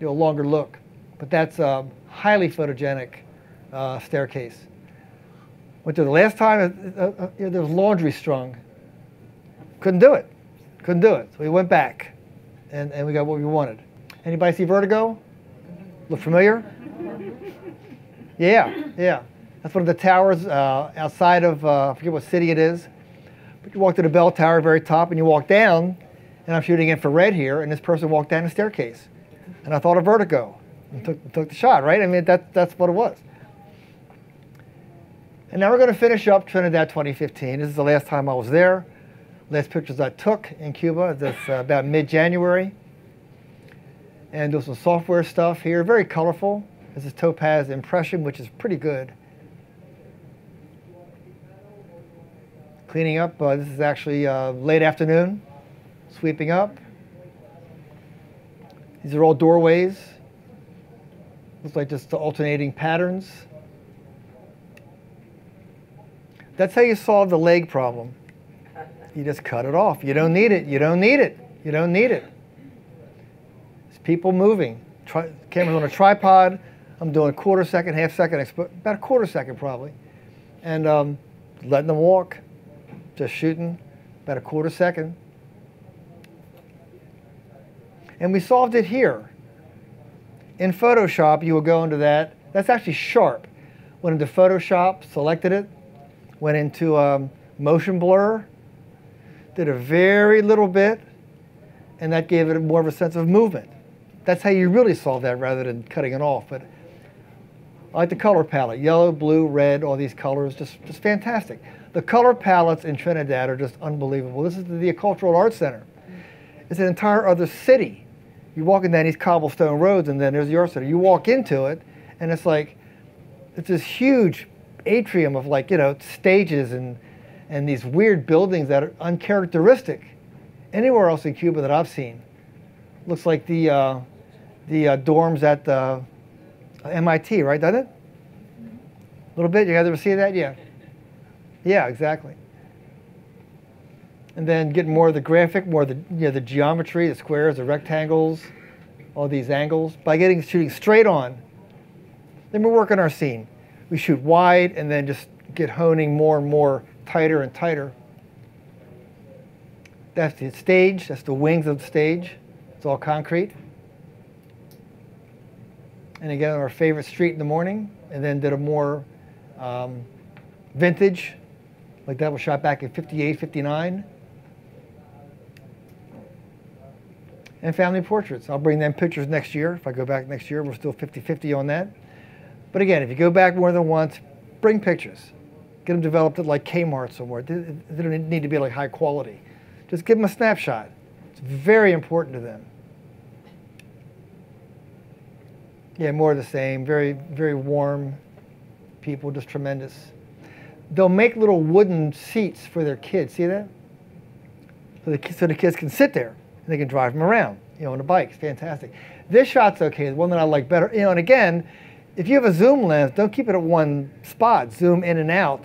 look. But that's a highly photogenic staircase. Went to the last time, there was laundry strung. Couldn't do it. So we went back, and we got what we wanted. Anybody see Vertigo? Look familiar? Yeah. That's one of the towers outside of, I forget what city it is. But you walk to the bell tower, very top, and you walk down, and I'm shooting infrared here, and this person walked down the staircase. And I thought of vertigo, and took the shot, right? I mean, that's what it was. And now we're going to finish up Trinidad 2015. This is the last time I was there. Last pictures I took in Cuba, that's about mid-January. And there's some software stuff here, very colorful. This is Topaz Impression, which is pretty good. Cleaning up, this is actually late afternoon, sweeping up. These are all doorways. Looks like just alternating patterns. That's how you solve the leg problem. You just cut it off. You don't need it. You don't need it. You don't need it. It's people moving. Camera's on a tripod. I'm doing a quarter second, half second, about a quarter second probably. And letting them walk. Just shooting about a quarter second. And we solved it here. In Photoshop, you will go into that. That's actually sharp. Went into Photoshop, selected it, went into motion blur, did a very little bit, and that gave it more of a sense of movement. That's how you really solve that rather than cutting it off. But I like the color palette, yellow, blue, red, all these colors, just fantastic. The color palettes in Trinidad are just unbelievable. This is the Cultural Arts Center. It's an entire other city. You're walking down these cobblestone roads, and then there's the art center. You walk into it, and it's like, it's this huge atrium of like, stages and these weird buildings that are uncharacteristic anywhere else in Cuba that I've seen. Looks like the dorms at the MIT, right, doesn't it? A little bit, you guys ever see that? Yeah. Yeah, exactly. And then getting more of the graphic, more of the geometry, the squares, the rectangles, all these angles. By shooting straight on, then we're working our scene. We shoot wide and then just get honing more and more, tighter and tighter. That's the stage, that's the wings of the stage. It's all concrete. And again, our favorite street in the morning, and then did a more vintage, like that was shot back in 58, 59. And family portraits. I'll bring them pictures next year. If I go back next year, we're still 50-50 on that. But again, if you go back more than once, bring pictures. Get them developed at like Kmart somewhere. They don't need to be like high quality. Just give them a snapshot. It's very important to them. Yeah, more of the same. Very, very warm people, just tremendous. They'll make little wooden seats for their kids. See that? So the kids can sit there. And they can drive them around, on a bike. It's fantastic. This shot's okay. The one that I like better, and again, if you have a zoom lens, don't keep it at one spot. Zoom in and out.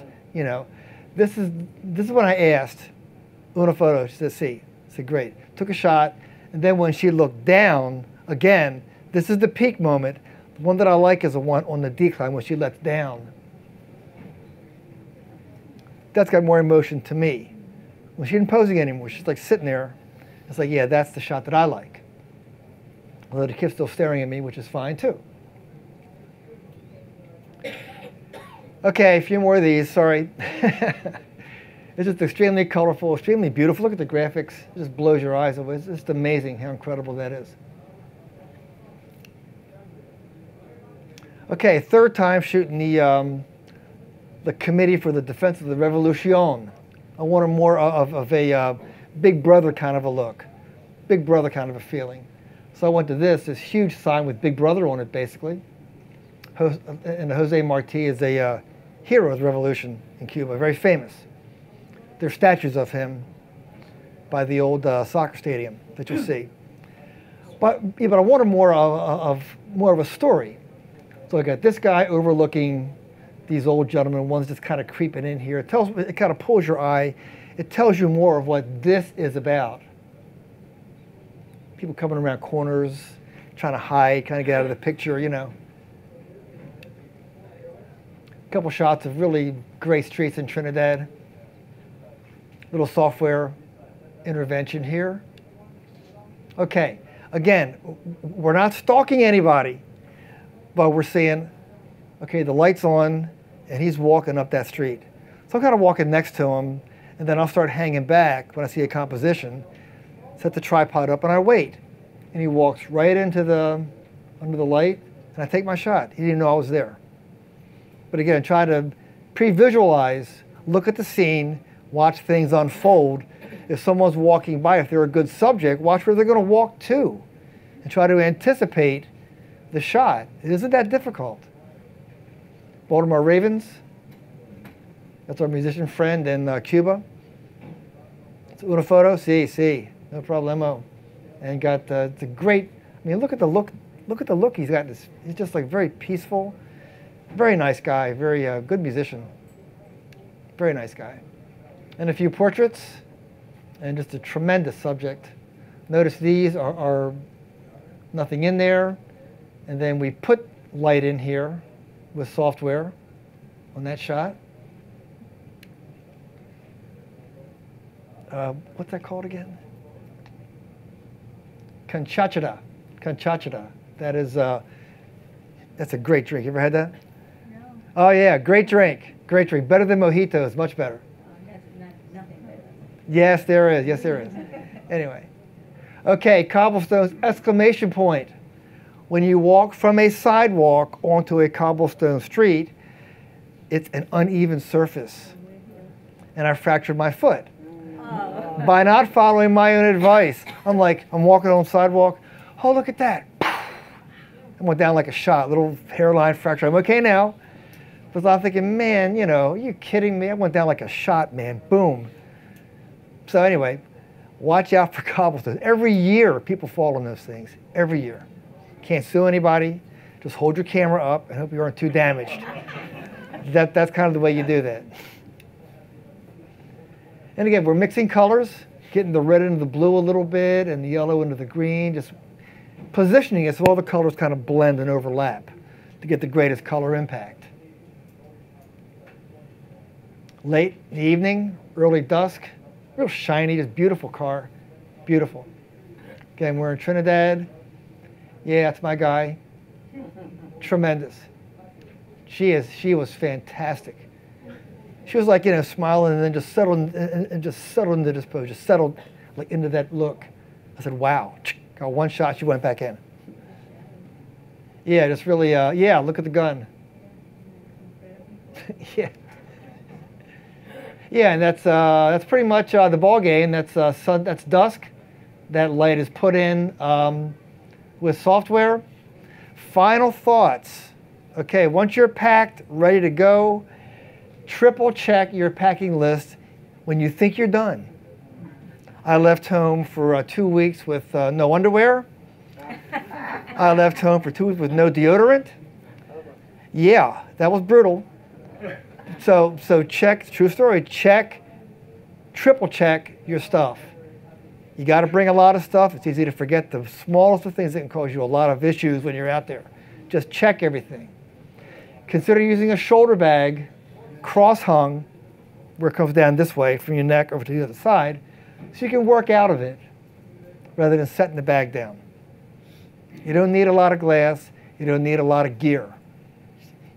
This is what I asked Una Photo. She said, "See," I said, "Great." Took a shot, and then when she looked down again, this is the peak moment. The one that I like is the one on the decline when she lets down. That's got more emotion to me. When she isn't posing anymore, she's like sitting there. It's like, yeah, that's the shot that I like. Although the kid's still staring at me, which is fine too. Okay, a few more of these, sorry. It's just extremely colorful, extremely beautiful. Look at the graphics. It just blows your eyes away. It's just amazing how incredible that is. Okay, third time shooting the Committee for the Defense of the Revolution. I wanted more of a Big Brother kind of a look, Big Brother kind of a feeling. So I went to this huge sign with Big Brother on it, basically. And Jose Marti is a hero of the revolution in Cuba, very famous. There's statues of him by the old soccer stadium that you see. But I wanted more of a story. So I got this guy overlooking these old gentlemen. One's just kind of creeping in here. It kind of pulls your eye. It tells you more of what this is about. People coming around corners, trying to hide, kind of get out of the picture, A couple shots of really great streets in Trinidad. Little software intervention here. Okay, again, we're not stalking anybody, but we're seeing, okay, the light's on, and he's walking up that street. So I'm kind of walking next to him, and then I'll start hanging back when I see a composition, set the tripod up, and I wait. And he walks right into under the light, and I take my shot. He didn't know I was there. But again, try to pre-visualize, look at the scene, watch things unfold. If someone's walking by, if they're a good subject, watch where they're going to walk to, and try to anticipate the shot. It isn't that difficult. Baltimore Ravens, that's our musician friend in Cuba. It's una photo, sí, no problemo. And got the great, I mean, look at the look he's got. He's just like very peaceful, very nice guy, very good musician, very nice guy. And a few portraits, and just a tremendous subject. Notice these are nothing in there, and then we put light in here with software on that shot. What's that called again? Conchachada. That is, that's a great drink. You ever had that? No. Oh yeah, great drink. Great drink. Better than mojitos, much better. That's nothing better. Yes, there is. Yes, there is. Anyway. Okay, cobblestones, exclamation point. When you walk from a sidewalk onto a cobblestone street, it's an uneven surface. And I fractured my foot. Oh. By not following my own advice. I'm walking on the sidewalk. Oh, look at that. I went down like a shot, little hairline fracture. I'm okay now. But I'm thinking, man, you know, are you kidding me? I went down like a shot, man. Boom. So anyway, watch out for cobblestones. Every year, people fall on those things. Every year. Can't sue anybody. Just hold your camera up and hope you aren't too damaged. That's kind of the way you do that. And again, we're mixing colors, getting the red into the blue a little bit and the yellow into the green, just positioning it so all the colors kind of blend and overlap to get the greatest color impact. Late in the evening, early dusk, real shiny, just beautiful car, beautiful. Again, we're in Trinidad. Yeah, that's my guy. Tremendous. She was fantastic. She was like, you know, smiling and then just settled into this pose, just settled like into that look. I said, wow. Got one shot, she went back in. Yeah, just really, yeah, look at the gun. Yeah. Yeah, and that's pretty much the ball game. That's dusk. That light is put in with software. Final thoughts. Okay, once you're packed, ready to go, triple check your packing list when you think you're done. I left home for 2 weeks with no underwear. I left home for 2 weeks with no deodorant. Yeah, that was brutal. So check, true story, triple check your stuff. You got to bring a lot of stuff. It's easy to forget the smallest of things that can cause you a lot of issues when you're out there. Just check everything. Consider using a shoulder bag, cross-hung, where it comes down this way from your neck over to the other side, so you can work out of it rather than setting the bag down. You don't need a lot of glass. You don't need a lot of gear.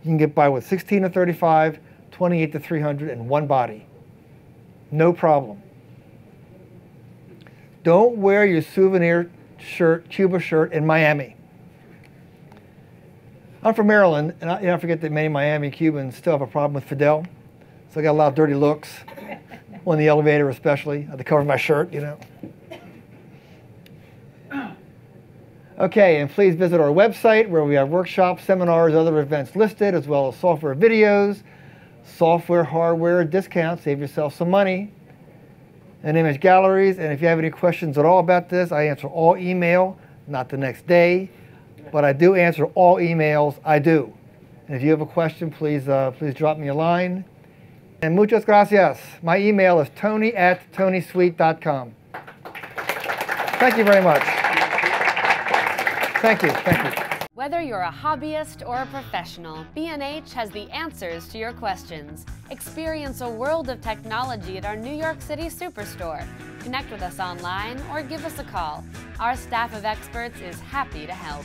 You can get by with 16 to 35, 28 to 300, and one body. No problem. Don't wear your souvenir shirt, Cuba shirt, in Miami. I'm from Maryland, and I forget that many Miami Cubans still have a problem with Fidel. So I got a lot of dirty looks, on the elevator especially. I had to cover my shirt, you know. Okay, and please visit our website where we have workshops, seminars, other events listed, as well as software videos, software, hardware, discounts, save yourself some money, and image galleries. And if you have any questions at all about this, I answer all email, not the next day, but I do answer all emails, I do. And if you have a question, please drop me a line. And muchas gracias. My email is tony@tonysweet.com. Thank you very much. Thank you. Whether you're a hobbyist or a professional, B&H has the answers to your questions. Experience a world of technology at our New York City Superstore. Connect with us online or give us a call. Our staff of experts is happy to help.